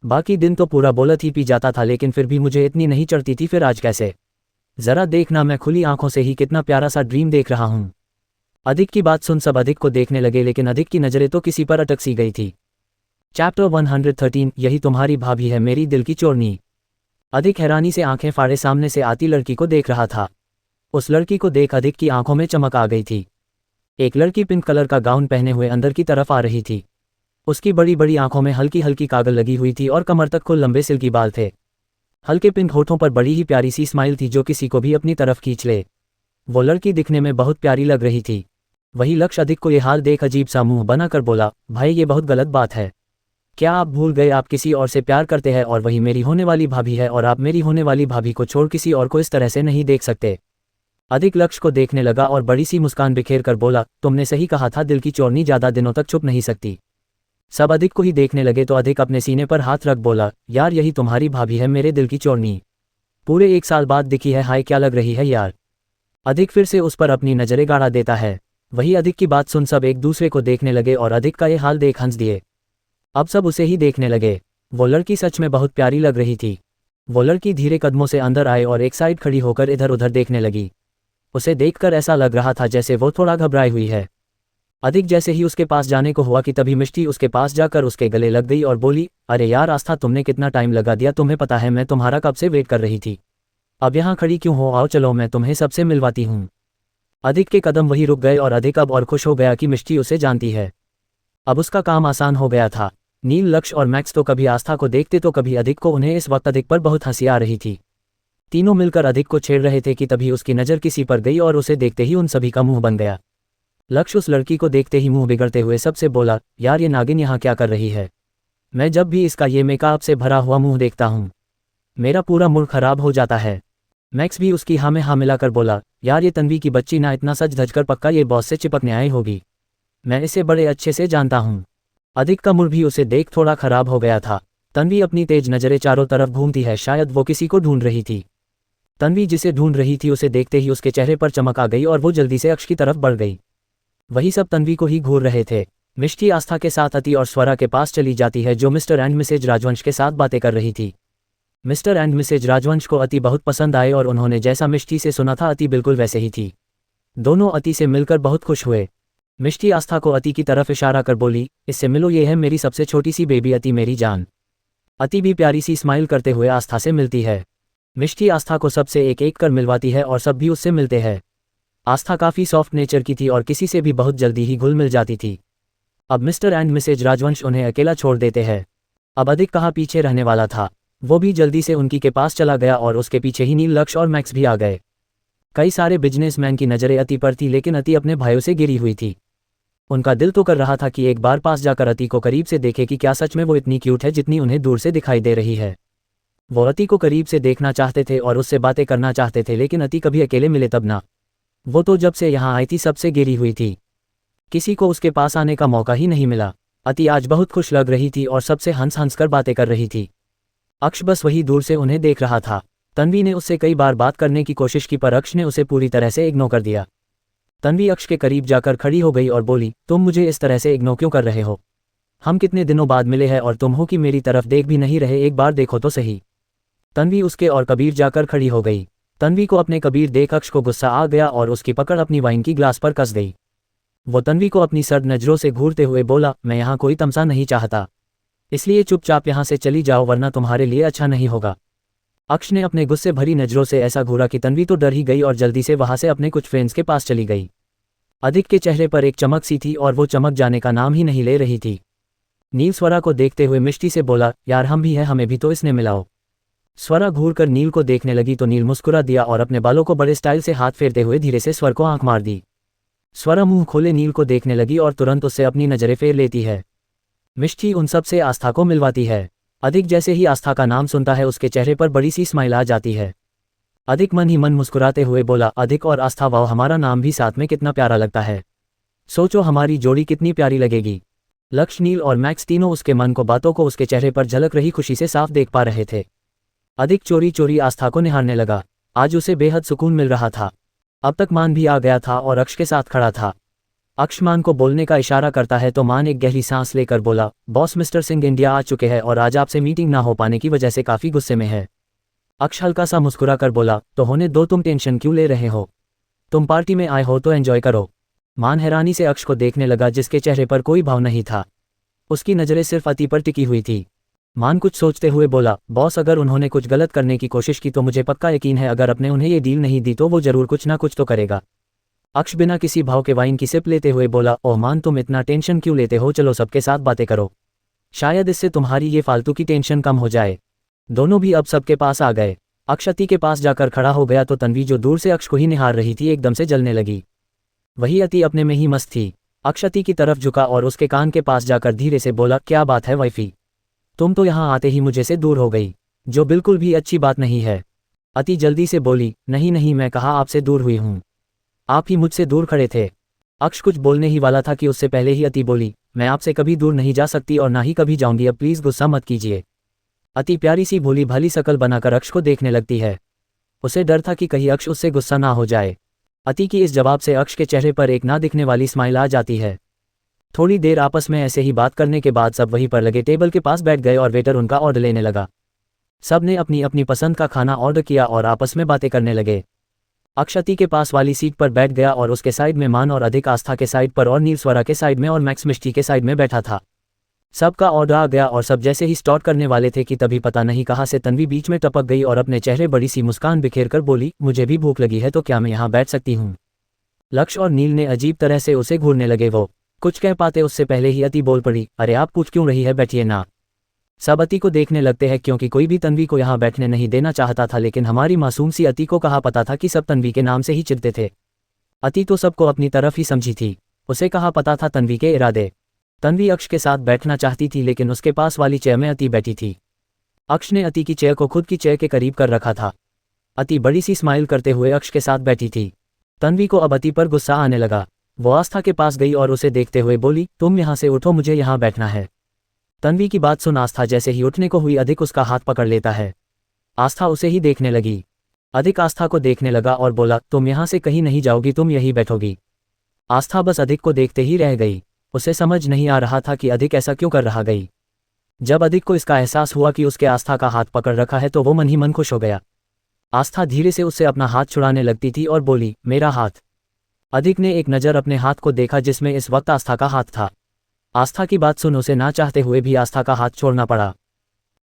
बाकी दिन तो पूरा बोलत ही पी जाता था लेकिन फिर भी मुझे इतनी नहीं चढ़ती थी, फिर आज कैसे। जरा देखना, मैं खुली आंखों से ही कितना प्यारा सा ड्रीम देख रहा हूँ। अधिक की बात सुन सब अधिक को देखने लगे लेकिन अधिक की नज़रें तो किसी पर अटक सी गई थी। चैप्टर 113, यही तुम्हारी भाभी है मेरी दिल की चोरनी। अधिक हैरानी से आंखें फाड़े सामने से आती लड़की को देख रहा था। उस लड़की को देख अधिक की आंखों में चमक आ गई थी। एक लड़की पिंक कलर का गाउन पहने हुए अंदर की तरफ आ रही थी। उसकी बड़ी बड़ी आंखों में हल्की हल्की काजल लगी हुई थी और कमर तक को लंबे सिल्की बाल थे। हल्के पिंक होठों पर बड़ी ही प्यारी सी स्माइल थी जो किसी को भी अपनी तरफ खींच ले। वो लड़की दिखने में बहुत प्यारी लग रही थी। वही लक्ष्य अधिक को ये हाल देख अजीब सा मुंह बनाकर बोला, भाई ये बहुत गलत बात है। क्या आप भूल गए आप किसी और से प्यार करते हैं और वही मेरी होने वाली भाभी है और आप मेरी होने वाली भाभी को छोड़ किसी और को इस तरह से नहीं देख सकते। अधिक लक्ष्य को देखने लगा और बड़ी सी मुस्कान बिखेर कर बोला, तुमने सही कहा था, दिल की चोरनी ज़्यादा दिनों तक छुप नहीं सकती। सब अधिक को ही देखने लगे तो अधिक अपने सीने पर हाथ रख बोला, यार यही तुम्हारी भाभी है मेरे दिल की चोरनी। पूरे 1 साल बाद दिखी है, हाय क्या लग रही है यार। अधिक फिर से उस पर अपनी नज़रें गाड़ा देता है। वही अधिक की बात सुन सब एक दूसरे को देखने लगे और अधिक का ये हाल देख हंस दिए। अब सब उसे ही देखने लगे। वो लड़की सच में बहुत प्यारी लग रही थी। वो लड़की धीरे कदमों से अंदर आए और एक साइड खड़ी होकर इधर उधर देखने लगी। उसे देखकर ऐसा लग रहा था जैसे वो थोड़ा घबराई हुई है। अधिक जैसे ही उसके पास जाने को हुआ कि तभी मिष्टी उसके पास जाकर उसके गले लग गई और बोली, अरे यार आस्था, तुमने कितना टाइम लगा दिया, तुम्हें पता है मैं तुम्हारा कब से वेट कर रही थी। अब यहाँ खड़ी क्यों हो, आओ चलो मैं तुम्हें सबसे मिलवाती हूँ। अधिक के कदम वही रुक गए और अधिक अब और खुश हो गया कि मिष्टी उसे जानती है। अब उसका काम आसान हो गया था। नील, लक्ष्य और मैक्स तो कभी आस्था को देखते तो कभी अधिक को। उन्हें इस वक्त अधिक पर बहुत हंसी आ रही थी। तीनों मिलकर अधिक को छेड़ रहे थे कि तभी उसकी नज़र किसी पर गई और उसे देखते ही उन सभी का मुंह बन गया। लक्ष्य उस लड़की को देखते ही मुंह बिगड़ते हुए सबसे बोला, यार ये नागिन यहाँ क्या कर रही है। मैं जब भी इसका ये मेकअप से भरा हुआ मुंह देखता हूँ मेरा पूरा मूड खराब हो जाता है। मैक्स भी उसकी हाँ में हाँ मिलाकर बोला, यार ये तन्वी की बच्ची ना इतना सज धज कर पक्का ये बॉस से चिपकने आई होगी, मैं इसे बड़े अच्छे से जानता हूँ। अधिक का मूड भी उसे देख थोड़ा खराब हो गया था। तन्वी अपनी तेज नज़रें चारों तरफ घूमती है, शायद वो किसी को ढूंढ रही थी। तन्वी जिसे ढूंढ रही थी उसे देखते ही उसके चेहरे पर चमक आ गई और वो जल्दी से अक्ष की तरफ बढ़ गई। वही सब तन्वी को ही घूर रहे थे। मिष्टी आस्था के साथ अति और स्वरा के पास चली जाती है जो मिस्टर एंड मिसेज राजवंश के साथ बातें कर रही थी। मिस्टर एंड मिसेज राजवंश को अति बहुत पसंद आए और उन्होंने जैसा मिष्टी से सुना था अति बिल्कुल वैसे ही थी। दोनों अति से मिलकर बहुत खुश हुए। मिष्टी आस्था को अति की तरफ इशारा कर बोली, इससे मिलो, ये है मेरी सबसे छोटी सी बेबी अति, मेरी जान। अति भी प्यारी सी स्माइल करते हुए आस्था से मिलती है। मिष्टी आस्था को सबसे एक एक कर मिलवाती है और सब भी उससे मिलते हैं। आस्था काफ़ी सॉफ्ट नेचर की थी और किसी से भी बहुत जल्दी ही घुल मिल जाती थी। अब मिस्टर एंड मिसेज राजवंश उन्हें अकेला छोड़ देते हैं। अब अधिक कहाँ पीछे रहने वाला था, वो भी जल्दी से उनकी के पास चला गया और उसके पीछे ही नील, लक्ष्य और मैक्स भी आ गए। कई सारे बिजनेसमैन की नज़रें अति पर थी लेकिन अति अपने भाइयों से गिरी हुई थी। उनका दिल तो कर रहा था कि एक बार पास जाकर अति को करीब से देखे कि क्या सच में वो इतनी क्यूट है जितनी उन्हें दूर से दिखाई दे रही है। वो अति को करीब से देखना चाहते थे और उससे बातें करना चाहते थे लेकिन अति कभी अकेले मिले तब ना। वो तो जब से यहाँ आई थी सबसे गिरी हुई थी, किसी को उसके पास आने का मौका ही नहीं मिला। अति आज बहुत खुश लग रही थी और सबसे हंस हंस कर बातें कर रही थी। अक्ष बस वही दूर से उन्हें देख रहा था। तन्वी ने उससे कई बार बात करने की कोशिश की पर अक्ष ने उसे पूरी तरह से इग्नोर कर दिया। तन्वी अक्ष के करीब जाकर खड़ी हो गई और बोली, तुम मुझे इस तरह से इग्नोर क्यों कर रहे हो? हम कितने दिनों बाद मिले हैं और तुम हो कि मेरी तरफ देख भी नहीं रहे, एक बार देखो तो सही। तन्वी उसके और कबीर जाकर खड़ी हो गई। तन्वी को अपने कबीर देख अक्ष को गुस्सा आ गया और उसकी पकड़ अपनी वाइन की ग्लास पर कस गई। वो तन्वी को अपनी सर्द नज़रों से घूरते हुए बोला, मैं यहाँ कोई तमसा नहीं चाहता, इसलिए चुपचाप यहाँ से चली जाओ वरना तुम्हारे लिए अच्छा नहीं होगा। अक्ष ने अपने गुस्से भरी नज़रों से ऐसा घूरा कि तन्वी तो डर ही गई और जल्दी से वहाँ से अपने कुछ फ्रेंड्स के पास चली गई। अधिक के चेहरे पर एक चमक सी थी और वो चमक जाने का नाम ही नहीं ले रही थी। नील स्वरा को देखते हुए मिष्टी से बोला, यार हम भी हैं, हमें भी तो इसने मिलाओ। स्वरा घूर कर नील को देखने लगी तो नील मुस्कुरा दिया और अपने बालों को बड़े स्टाइल से हाथ फेरते हुए धीरे से स्वर को आंख मार दी। स्वरा मुंह खोले नील को देखने लगी और तुरंत उससे अपनी नज़रें फेर लेती है। मिष्टी उन सब से आस्था को मिलवाती है। अधिक जैसे ही आस्था का नाम सुनता है उसके चेहरे पर बड़ी सी स्माइल आ जाती है। अधिक मन ही मन मुस्कुराते हुए बोला, अधिक और आस्था, वाह हमारा नाम भी साथ में कितना प्यारा लगता है। सोचो हमारी जोड़ी कितनी प्यारी लगेगी। लक्ष्य, नील और मैक्स तीनों उसके मन को, बातों को, उसके चेहरे पर झलक रही खुशी से साफ देख पा रहे थे। अधिक चोरी चोरी आस्था को निहारने लगा। आज उसे बेहद सुकून मिल रहा था। अब तक मान भी आ गया था और अक्ष के साथ खड़ा था। अक्ष मान को बोलने का इशारा करता है तो मान एक गहरी सांस लेकर बोला, बॉस मिस्टर सिंह इंडिया आ चुके हैं और आज आपसे मीटिंग ना हो पाने की वजह से काफ़ी गुस्से में है। अक्ष हल्का सा मुस्कुरा कर बोला, तो होने दो, तुम टेंशन क्यों ले रहे हो? तुम पार्टी में आए हो तो एंजॉय करो। मान हैरानी से अक्ष को देखने लगा जिसके चेहरे पर कोई भाव नहीं था। उसकी नज़रें सिर्फ अति पर टिकी हुई थी। मान कुछ सोचते हुए बोला, बॉस अगर उन्होंने कुछ गलत करने की कोशिश की तो मुझे पक्का यकीन है अगर अपने उन्हें ये डील नहीं दी तो वो जरूर कुछ ना कुछ तो करेगा। अक्ष बिना किसी भाव के वाइन की सिप लेते हुए बोला, ओह मान तुम इतना टेंशन क्यों लेते हो, चलो सबके साथ बातें करो, शायद इससे तुम्हारी ये फालतू की टेंशन कम हो जाए। दोनों भी अब सबके पास आ गए। अक्ष अति के पास जाकर खड़ा हो गया तो तन्वी जो दूर से अक्ष को ही निहार रही थी एकदम से जलने लगी। वही अति अपने में ही मस्त थी। अक्ष अति की तरफ झुका और उसके कान के पास जाकर धीरे से बोला, क्या बात है वाइफी, तुम तो यहाँ आते ही मुझे से दूर हो गई, जो बिल्कुल भी अच्छी बात नहीं है। अति जल्दी से बोली, नहीं नहीं, मैं कहाँ आपसे दूर हुई हूँ, आप ही मुझसे दूर खड़े थे। अक्ष कुछ बोलने ही वाला था कि उससे पहले ही अति बोली, मैं आपसे कभी दूर नहीं जा सकती और ना ही कभी जाऊंगी, अब प्लीज़ गुस्सा मत कीजिए। अति प्यारी सी भोली भाली शकल बनाकर अक्ष को देखने लगती है। उसे डर था कि कहीं अक्ष उससे गुस्सा ना हो जाए। अति की इस जवाब से अक्ष के चेहरे पर एक ना दिखने वाली स्माइल आ जाती है। थोड़ी देर आपस में ऐसे ही बात करने के बाद सब वहीं पर लगे टेबल के पास बैठ गए और वेटर उनका ऑर्डर लेने लगा। सब ने अपनी अपनी पसंद का खाना ऑर्डर किया और आपस में बातें करने लगे। अक्ष अति के पास वाली सीट पर बैठ गया और उसके साइड में मान और अधिक आस्था के साइड पर और नील स्वरा के साइड में और मैक्स मिष्टी के साइड में बैठा था। सबका ऑर्डर आ गया और सब जैसे ही स्टार्ट करने वाले थे कि तभी पता नहीं कहाँ से तन्वी बीच में टपक गई और अपने चेहरे बड़ी सी मुस्कान बिखेर कर बोली, मुझे भी भूख लगी है तो क्या मैं यहाँ बैठ सकती हूँ? लक्ष्य और नील ने अजीब तरह से उसे घूरने लगे। वो कुछ कह पाते उससे पहले ही अति बोल पड़ी, अरे आप पूछ क्यों रही है, बैठिए ना। सब अति को देखने लगते हैं क्योंकि कोई भी तन्वी को यहाँ बैठने नहीं देना चाहता था, लेकिन हमारी मासूम सी अति को कहाँ पता था कि सब तन्वी के नाम से ही चिढ़ते थे। अति तो सबको अपनी तरफ ही समझी थी, उसे कहाँ पता था तन्वी के इरादे। तन्वी अक्ष के साथ बैठना चाहती थी लेकिन उसके पास वाली चेयर में अति बैठी थी। अक्ष ने अति की चेयर को खुद की चेयर के करीब कर रखा था। अति बड़ी सी स्माइल करते हुए अक्ष के साथ बैठी थी। तन्वी को अब अति पर गुस्सा आने लगा। वो आस्था के पास गई और उसे देखते हुए बोली, तुम यहाँ से उठो, मुझे यहाँ बैठना है। तन्वी की बात सुन आस्था जैसे ही उठने को हुई अधिक उसका हाथ पकड़ लेता है। आस्था उसे ही देखने लगी। अधिक आस्था को देखने लगा और बोला, तुम यहाँ से कहीं नहीं जाओगी, तुम यहीं बैठोगी। आस्था बस अधिक को देखते ही रह गई। उसे समझ नहीं आ रहा था कि अधिक ऐसा क्यों कर रहा गई। जब अधिक को इसका एहसास हुआ कि उसके आस्था का हाथ पकड़ रखा है तो वो मन ही मन खुश हो गया। आस्था धीरे से उससे अपना हाथ छुड़ाने लगती थी और बोली, मेरा हाथ। अधिक ने एक नज़र अपने हाथ को देखा जिसमें इस वक्त आस्था का हाथ था। आस्था की बात सुन उसे ना चाहते हुए भी आस्था का हाथ छोड़ना पड़ा।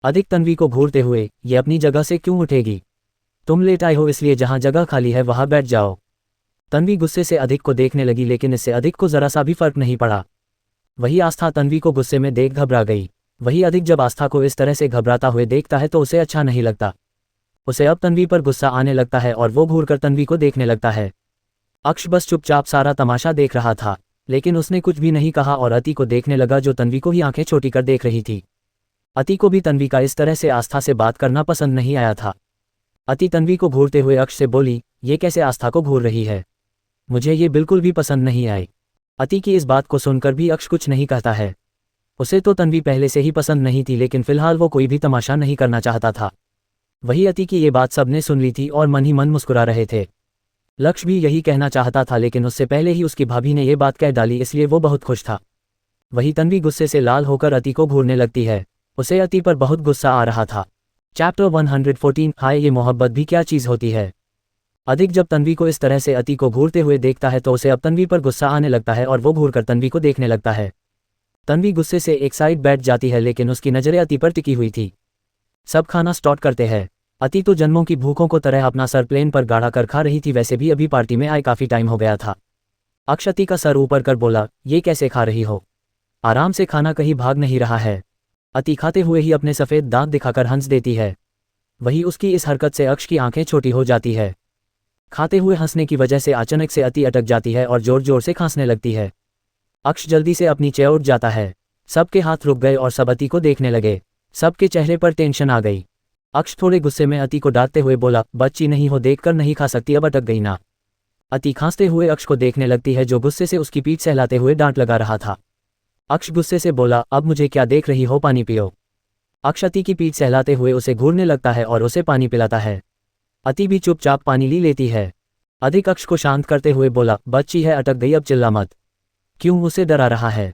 अधिक तन्वी को घूरते हुए, ये अपनी जगह से क्यों उठेगी? तुम लेट आए हो इसलिए जहां जगह खाली है वहां बैठ जाओ। तन्वी गुस्से से अधिक को देखने लगी लेकिन इससे अधिक को जरा सा भी फर्क नहीं पड़ा। वही आस्था तन्वी को गुस्से में देख घबरा गई। वही अधिक जब आस्था को इस तरह से घबराता हुए देखता है तो उसे अच्छा नहीं लगता। उसे अब तन्वी पर गुस्सा आने लगता है और वो घूरकर तन्वी को देखने लगता है। अक्ष बस चुपचाप सारा तमाशा देख रहा था, लेकिन उसने कुछ भी नहीं कहा और अति को देखने लगा जो तन्वी को ही आंखें छोटी कर देख रही थी। अति को भी तन्वी का इस तरह से आस्था से बात करना पसंद नहीं आया था। अति तन्वी को घूरते हुए अक्ष से बोली, ये कैसे आस्था को घूर रही है, मुझे ये बिल्कुल भी पसंद नहीं आई। अति की इस बात को सुनकर भी अक्ष कुछ नहीं कहता है। उसे तो तन्वी पहले से ही पसंद नहीं थी लेकिन फिलहाल वो कोई भी तमाशा नहीं करना चाहता था। वही अति की ये बात सबने सुन ली थी और मन ही मन मुस्कुरा रहे थे। लक्ष्य भी यही कहना चाहता था लेकिन उससे पहले ही उसकी भाभी ने ये बात कह डाली इसलिए वो बहुत खुश था। वही तन्वी गुस्से से लाल होकर अति को घूरने लगती है। उसे अति पर बहुत गुस्सा आ रहा था। चैप्टर 114 हाय ये मोहब्बत भी क्या चीज़ होती है। अधिक जब तन्वी को इस तरह से अति को घूरते हुए देखता है तो उसे अब तन्वी पर गुस्सा आने लगता है और वो घूरकर तन्वी को देखने लगता है। तन्वी गुस्से से एक साइड बैठ जाती है लेकिन उसकी नज़रें अति पर टिकी हुई थी। सब खाना स्टार्ट करते हैं। अति तो जन्मों की भूखों को तरह अपना सर प्लेन पर गाढ़ा कर खा रही थी, वैसे भी अभी पार्टी में आए काफ़ी टाइम हो गया था। अक्ष अति का सर ऊपर कर बोला, ये कैसे खा रही हो, आराम से खाना, कहीं भाग नहीं रहा है। अति खाते हुए ही अपने सफ़ेद दांत दिखाकर हंस देती है। वही उसकी इस हरकत से अक्ष की आंखें छोटी हो जाती है। खाते हुए हंसने की वजह से अचानक से अति अटक जाती है और जोर जोर से खांसने लगती है। अक्ष जल्दी से अपनी चेयर उठ जाता है। सबके हाथ रुक गए और सब अति को देखने लगे। सबके चेहरे पर टेंशन आ गई। अक्ष थोड़े गुस्से में अति को डांटते हुए बोला, बच्ची नहीं हो, देखकर नहीं खा सकती, अब अटक गई ना। अति खांसते हुए अक्ष को देखने लगती है जो गुस्से से उसकी पीठ सहलाते हुए डांट लगा रहा था। अक्ष गुस्से से बोला, अब मुझे क्या देख रही हो, पानी पियो। अक्ष अति की पीठ सहलाते हुए उसे घूरने लगता है और उसे पानी पिलाता है। अति भी चुपचाप पानी ली लेती है। अधिक अक्ष को शांत करते हुए बोला, बच्ची है, अटक गई, अब चिल्ला मत। क्यों उसे डरा रहा है?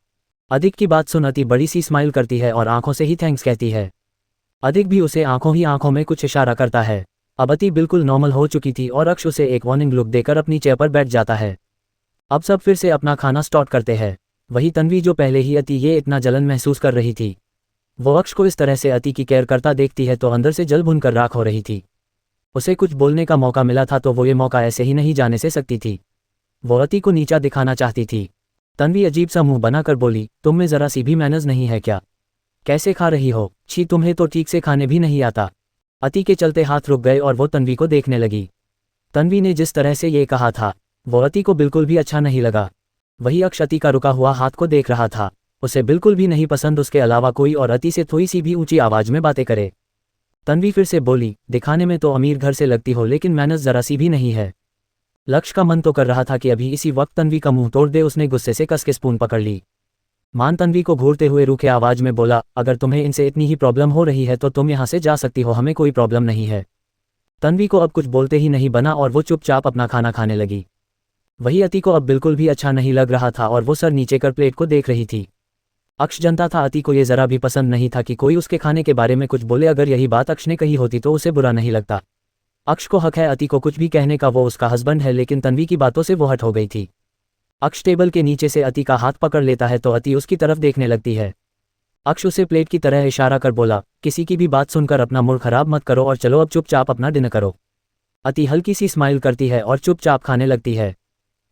अधिक की बात सुन अति बड़ी सी स्माइल करती है और आंखों से ही थैंक्स कहती है। अधिक भी उसे आंखों ही आंखों में कुछ इशारा करता है। अब अति बिल्कुल नॉर्मल हो चुकी थी और अक्ष उसे एक वार्निंग लुक देकर अपनी चेयर पर बैठ जाता है। अब सब फिर से अपना खाना स्टार्ट करते हैं। वही तन्वी जो पहले ही अति ये इतना जलन महसूस कर रही थी, वो अक्ष को इस तरह से अति की केयर करता देखती है तो अंदर से जल भुनकर राख हो रही थी। उसे कुछ बोलने का मौका मिला था तो वो ये मौका ऐसे ही नहीं जाने से सकती थी। वो अति को नीचा दिखाना चाहती थी। तन्वी अजीब सा मुंह बनाकर बोली, तुम में जरा सी भी मैनर्स नहीं है क्या? कैसे खा रही हो? छी, तुम्हें तो ठीक से खाने भी नहीं आता। अति के चलते हाथ रुक गए और वो तन्वी को देखने लगी। तन्वी ने जिस तरह से ये कहा था वो अति को बिल्कुल भी अच्छा नहीं लगा। वही अक्ष अति का रुका हुआ हाथ को देख रहा था। उसे बिल्कुल भी नहीं पसंद उसके अलावा कोई और अति से थोड़ी सी भी ऊंची आवाज में बातें करे। तन्वी फिर से बोली, दिखाने में तो अमीर घर से लगती हो लेकिन मैनर्स जरा सी भी नहीं है। लक्ष्य का मन तो कर रहा था कि अभी इसी वक्त तन्वी का मुंह तोड़ दे। उसने गुस्से से कस के स्पून पकड़ ली। मान तन्वी को घूरते हुए रूखे आवाज में बोला, अगर तुम्हें इनसे इतनी ही प्रॉब्लम हो रही है तो तुम यहाँ से जा सकती हो, हमें कोई प्रॉब्लम नहीं है। तन्वी को अब कुछ बोलते ही नहीं बना और वो चुपचाप अपना खाना खाने लगी। वही अति को अब बिल्कुल भी अच्छा नहीं लग रहा था और वो सर नीचे कर प्लेट को देख रही थी। अक्ष जानता था अति को ये जरा भी पसंद नहीं था कि कोई उसके खाने के बारे में कुछ बोले। अगर यही बात अक्ष ने कही होती तो उसे बुरा नहीं लगता। अक्ष को हक है अति को कुछ भी कहने का, वो उसका हस्बैंड है, लेकिन तन्वी की बातों से वो हट हो गई थी। अक्ष टेबल के नीचे से अति का हाथ पकड़ लेता है तो अति उसकी तरफ देखने लगती है। अक्ष उसे प्लेट की तरह इशारा कर बोला, किसी की भी बात सुनकर अपना मूड खराब मत करो और चलो अब चुपचाप अपना डिनर करो। अति हल्की सी स्माइल करती है और चुपचाप खाने लगती है।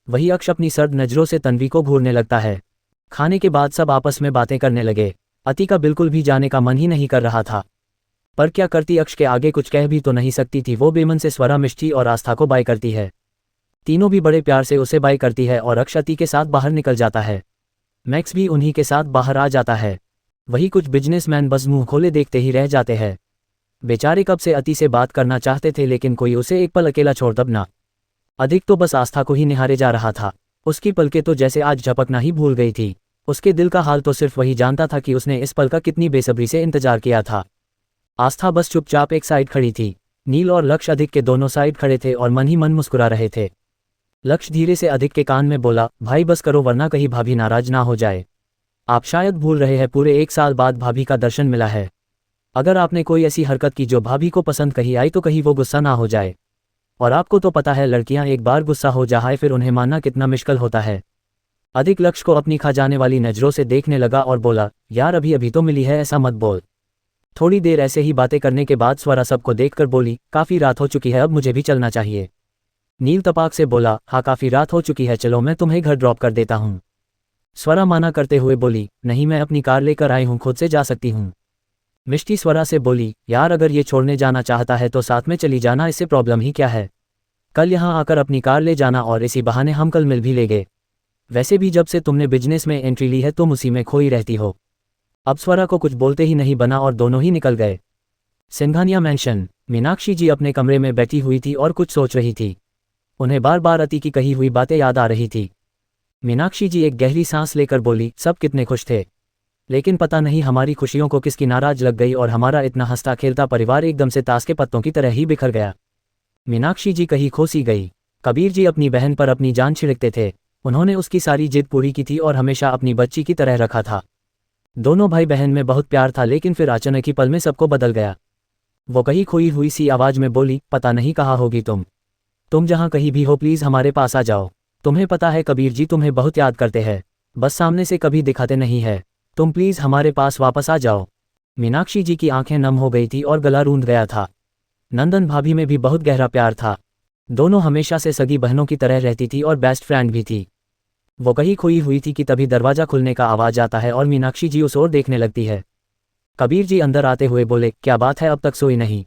वही अक्ष अपनी सर्द नजरों से तन्वी को घूरने लगता है। खाने के बाद सब आपस में बातें करने लगे। अति का बिल्कुल भी जाने का मन ही नहीं कर रहा था, पर क्या करती, अक्ष के आगे कुछ कह भी तो नहीं सकती थी। वो बेमन से स्वरा, मिष्टी और आस्था को बाय करती है। तीनों भी बड़े प्यार से उसे बाय करती है और अक्ष अति के साथ बाहर निकल जाता है। मैक्स भी उन्हीं के साथ बाहर आ जाता है। वही कुछ बिजनेसमैन बस मुंह खोले देखते ही रह जाते हैं। बेचारे कब से अति से बात करना चाहते थे लेकिन कोई उसे एक पल अकेला छोड़ तब ना। अधिक तो बस आस्था को ही निहारे जा रहा था। उसकी पलकें तो जैसे आज झपकना ही भूल गई थी। उसके दिल का हाल तो सिर्फ वही जानता था कि उसने इस पल का कितनी बेसब्री से इंतजार किया था। आस्था बस चुपचाप एक साइड खड़ी थी। नील और लक्ष्य अधिक के दोनों साइड खड़े थे और मन ही मन मुस्कुरा रहे थे। लक्ष्य धीरे से अधिक के कान में बोला, भाई बस करो वरना कहीं भाभी नाराज ना हो जाए। आप शायद भूल रहे हैं पूरे 1 साल बाद भाभी का दर्शन मिला है। अगर आपने कोई ऐसी हरकत की जो भाभी को पसंद कही आई तो कहीं वो गुस्सा ना हो जाए। और आपको तो पता है लड़कियां एक बार गुस्सा हो जाए फिर उन्हें मानना कितना मुश्किल होता है। अधिक लक्ष्य को अपनी खा जाने वाली नजरों से देखने लगा और बोला, यार अभी अभी तो मिली है, ऐसा मत बोल। थोड़ी देर ऐसे ही बातें करने के बाद स्वरा सबको देखकर बोली, काफी रात हो चुकी है, अब मुझे भी चलना चाहिए। नील तपाक से बोला, हाँ काफी रात हो चुकी है, चलो मैं तुम्हें घर ड्रॉप कर देता हूँ। स्वरा माना करते हुए बोली, नहीं मैं अपनी कार लेकर आई हूँ, खुद से जा सकती हूँ। मिष्टी स्वरा से बोली, यार अगर ये छोड़ने जाना चाहता है तो साथ में चली जाना, इससे प्रॉब्लम ही क्या है। कल यहाँ आकर अपनी कार ले जाना और इसी बहाने हम कल मिल भी लेंगे। वैसे भी जब से तुमने बिजनेस में एंट्री ली है तुम उसी में खोई रहती हो। अब स्वरा को कुछ बोलते ही नहीं बना और दोनों ही निकल गए। सिंघानिया मैंशन। मीनाक्षी जी अपने कमरे में बैठी हुई थी और कुछ सोच रही थी। उन्हें बार बार अति की कही हुई बातें याद आ रही थी। मीनाक्षी जी एक गहरी सांस लेकर बोली, सब कितने खुश थे, लेकिन पता नहीं हमारी खुशियों को किसकी नाराज लग गई और हमारा इतना हंसता खेलता परिवार एकदम से ताश के पत्तों की तरह ही बिखर गया। मीनाक्षी जी कहीं खोसी गई। कबीर जी अपनी बहन पर अपनी जान छिड़कते थे। उन्होंने उसकी सारी जिद पूरी की थी और हमेशा अपनी बच्ची की तरह रखा था। दोनों भाई बहन में बहुत प्यार था लेकिन फिर अचानक ही पल में सबको बदल गया। वो कहीं खोई हुई सी आवाज में बोली, पता नहीं कहाँ होगी तुम जहाँ कहीं भी हो प्लीज हमारे पास आ जाओ। तुम्हें पता है कबीर जी तुम्हें बहुत याद करते हैं, बस सामने से कभी दिखाते नहीं है। तुम प्लीज हमारे पास वापस आ जाओ। मीनाक्षी जी की आंखें नम हो गई थी और गला रूंध गया था। नंदन भाभी में भी बहुत गहरा प्यार था। दोनों हमेशा से सगी बहनों की तरह रहती थी और बेस्ट फ्रेंड भी थी। वो कहीं खोई हुई थी कि तभी दरवाजा खुलने का आवाज आता है और मीनाक्षी जी उस ओर देखने लगती है। कबीर जी अंदर आते हुए बोले, क्या बात है अब तक सोई नहीं,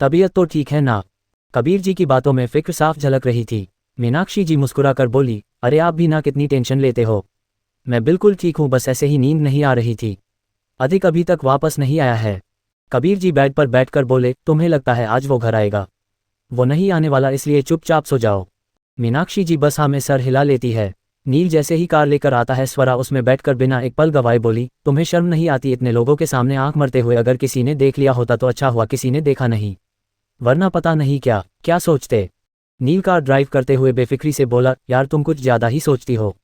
तबीयत तो ठीक है ना। कबीर जी की बातों में फिक्र साफ झलक रही थी। मीनाक्षी जी मुस्कुराकर बोली, अरे आप भी ना कितनी टेंशन लेते हो, मैं बिल्कुल ठीक हूँ, बस ऐसे ही नींद नहीं आ रही थी। अधिक अभी तक वापस नहीं आया है। कबीर जी बेड पर बैठकर बोले, तुम्हें लगता है आज वो घर आएगा? वो नहीं आने वाला, इसलिए चुपचाप सो जाओ। मीनाक्षी जी बस हाँ में सर हिला लेती है। नील जैसे ही कार लेकर आता है स्वरा उसमें बैठकर बिना एक पल गवाए बोली, तुम्हें शर्म नहीं आती इतने लोगों के सामने आंख मरते हुए? अगर किसी ने देख लिया होता तो अच्छा हुआ किसी ने देखा नहीं, वरना पता नहीं क्या क्या सोचते। नील कार ड्राइव करते हुए बेफिक्री से बोला, यार तुम कुछ ज़्यादा ही सोचती हो।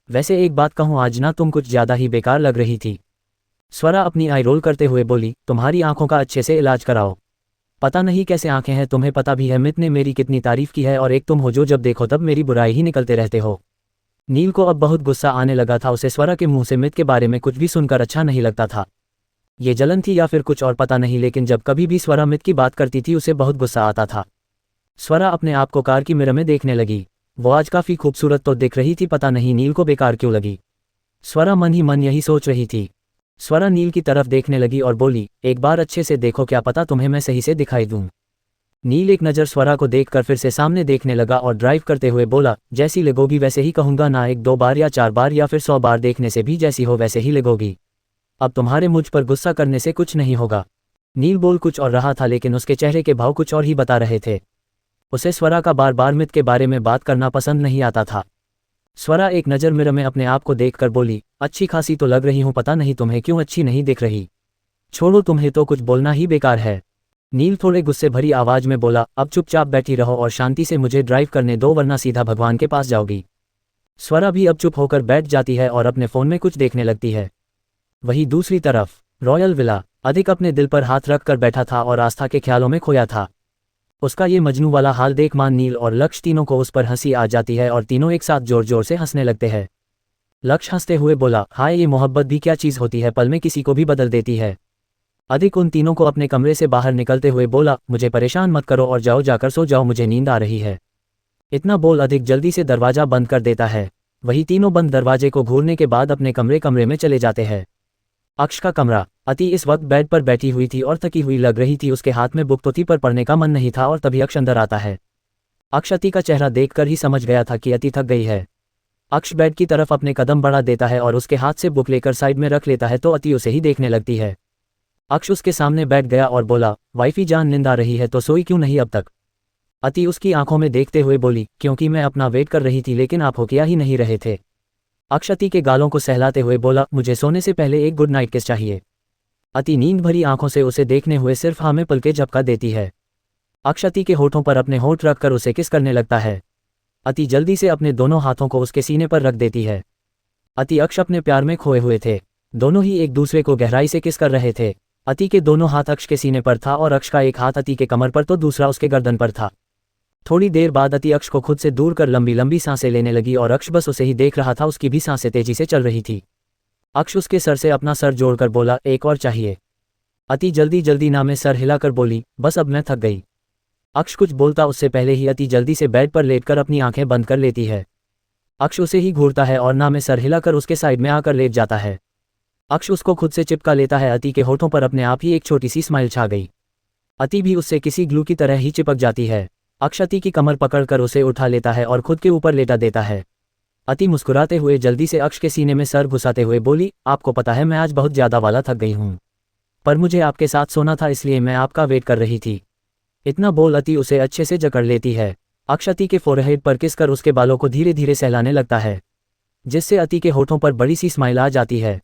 वैसे एक बात कहूँ, आज ना तुम कुछ ज़्यादा ही बेकार लग रही थी। स्वरा अपनी आई रोल करते हुए बोली, तुम्हारी आंखों का अच्छे से इलाज कराओ। पता नहीं कैसे आंखें हैं, तुम्हें पता भी है मित ने मेरी कितनी तारीफ की है, और एक तुम हो जो जब देखो तब मेरी बुराई ही निकलते रहते हो। नील को अब बहुत गुस्सा आने लगा था। उसे स्वरा के मुंह से मित के बारे में कुछ भी सुनकर अच्छा नहीं लगता था। ये जलन थी या फिर कुछ और पता नहीं, लेकिन जब कभी भी स्वरा मित की बात करती थी उसे बहुत गुस्सा आता था। स्वरा अपने आप को कार की मिरर में देखने लगी। वो आज काफ़ी खूबसूरत तो दिख रही थी, पता नहीं नील को बेकार क्यों लगी। स्वरा मन ही मन यही सोच रही थी। स्वरा नील की तरफ देखने लगी और बोली, एक बार अच्छे से देखो, क्या पता तुम्हें मैं सही से दिखाई दूं। नील एक नज़र स्वरा को देखकर फिर से सामने देखने लगा और ड्राइव करते हुए बोला, जैसी लगोगी वैसे ही कहूँगा ना, 1-2 बार या 4 बार या फिर 100 बार देखने से भी जैसी हो वैसे ही लगोगी। अब तुम्हारे मुझ पर गुस्सा करने से कुछ नहीं होगा। नील बोल कुछ और रहा था लेकिन उसके चेहरे के भाव कुछ और ही बता रहे थे। उसे स्वरा का बार बार मित के बारे में बात करना पसंद नहीं आता था। स्वरा एक नज़र मिरर में अपने आप को देखकर बोली, अच्छी खासी तो लग रही हूँ, पता नहीं तुम्हें क्यों अच्छी नहीं दिख रही। छोड़ो, तुम्हें तो कुछ बोलना ही बेकार है। नील थोड़े गुस्से भरी आवाज में बोला, अब चुपचाप बैठी रहो और शांति से मुझे ड्राइव करने दो, वरना सीधा भगवान के पास जाओगी। स्वरा भी अब चुप होकर बैठ जाती है और अपने फ़ोन में कुछ देखने लगती है। वहीं दूसरी तरफ रॉयल विला, अधिक अपने दिल पर हाथ रख कर बैठा था और आस्था के ख्यालों में खोया था। उसका ये मजनू वाला हाल देख मान नील और लक्ष्य तीनों को उस पर हंसी आ जाती है और तीनों एक साथ जोर जोर से हंसने लगते हैं। लक्ष्य हंसते हुए बोला, हाय ये मोहब्बत भी क्या चीज़ होती है, पल में किसी को भी बदल देती है। अधिक उन तीनों को अपने कमरे से बाहर निकलते हुए बोला, मुझे परेशान मत करो और जाओ जाकर सो जाओ, मुझे नींद आ रही है। इतना बोल अधिक जल्दी से दरवाज़ा बंद कर देता है। वही तीनों बंद दरवाजे को घूरने के बाद अपने कमरे में चले जाते हैं। अक्ष का कमरा। अति इस वक्त बेड पर बैठी हुई थी और थकी हुई लग रही थी। उसके हाथ में बुक तो थी पर पढ़ने का मन नहीं था और तभी अक्ष अंदर आता है। अक्ष अति का चेहरा देखकर ही समझ गया था कि अति थक गई है। अक्ष बेड की तरफ अपने कदम बढ़ा देता है और उसके हाथ से बुक लेकर साइड में रख लेता है तो अति उसे ही देखने लगती है। अक्ष उसके सामने बैठ गया और बोला, वाइफी जान नींद आ रही है तो सोई क्यों नहीं अब तक? अति उसकी आंखों में देखते हुए बोली, क्योंकि मैं अपना वेट कर रही थी लेकिन आप हो क्या ही नहीं रहे थे। अक्ष अति के गालों को सहलाते हुए बोला, मुझे सोने से पहले एक गुड नाइट किस चाहिए। अति नींद भरी आंखों से उसे देखने हुए सिर्फ हाँ में पल के झपका देती है। अक्ष अति के होठों पर अपने होठ रखकर उसे किस करने लगता है। अति जल्दी से अपने दोनों हाथों को उसके सीने पर रख देती है। अति अक्ष अपने प्यार में खोए हुए थे। दोनों ही एक दूसरे को गहराई से किस कर रहे थे। अति के दोनों हाथ अक्ष के सीने पर था और अक्ष का एक हाथ अति के कमर पर तो दूसरा उसके गर्दन पर था। थोड़ी देर बाद अति अक्ष को खुद से दूर कर लंबी लंबी सांसें लेने लगी और अक्ष बस उसे ही देख रहा था। उसकी भी सांसें तेजी से चल रही थी। अक्ष उसके सर से अपना सर जोड़कर बोला, एक और चाहिए। अति जल्दी जल्दी ना में सर हिलाकर बोली, बस अब मैं थक गई। अक्ष कुछ बोलता उससे पहले ही अति जल्दी से बेड पर लेटकर अपनी आंखें बंद कर लेती है। अक्ष उसे ही घूरता है और ना में सर हिलाकर उसके साइड में आकर लेट जाता है। अक्ष उसको खुद से चिपका लेता है। अति के होठों पर अपने आप ही एक छोटी सी स्माइल छा गई। अति भी उससे किसी ग्लू की तरह ही चिपक जाती है। अक्ष अति की कमर पकड़कर उसे उठा लेता है और खुद के ऊपर लेटा देता है। अति मुस्कुराते हुए जल्दी से अक्ष के सीने में सर घुसाते हुए बोली, आपको पता है मैं आज बहुत ज़्यादा वाला थक गई हूँ, पर मुझे आपके साथ सोना था इसलिए मैं आपका वेट कर रही थी। इतना बोल अति उसे अच्छे से जकड़ लेती है। अक्ष अति के फोरहेड पर किस कर उसके बालों को धीरे धीरे सहलाने लगता है, जिससे अति के होठों पर बड़ी सी स्माइल आ जाती है।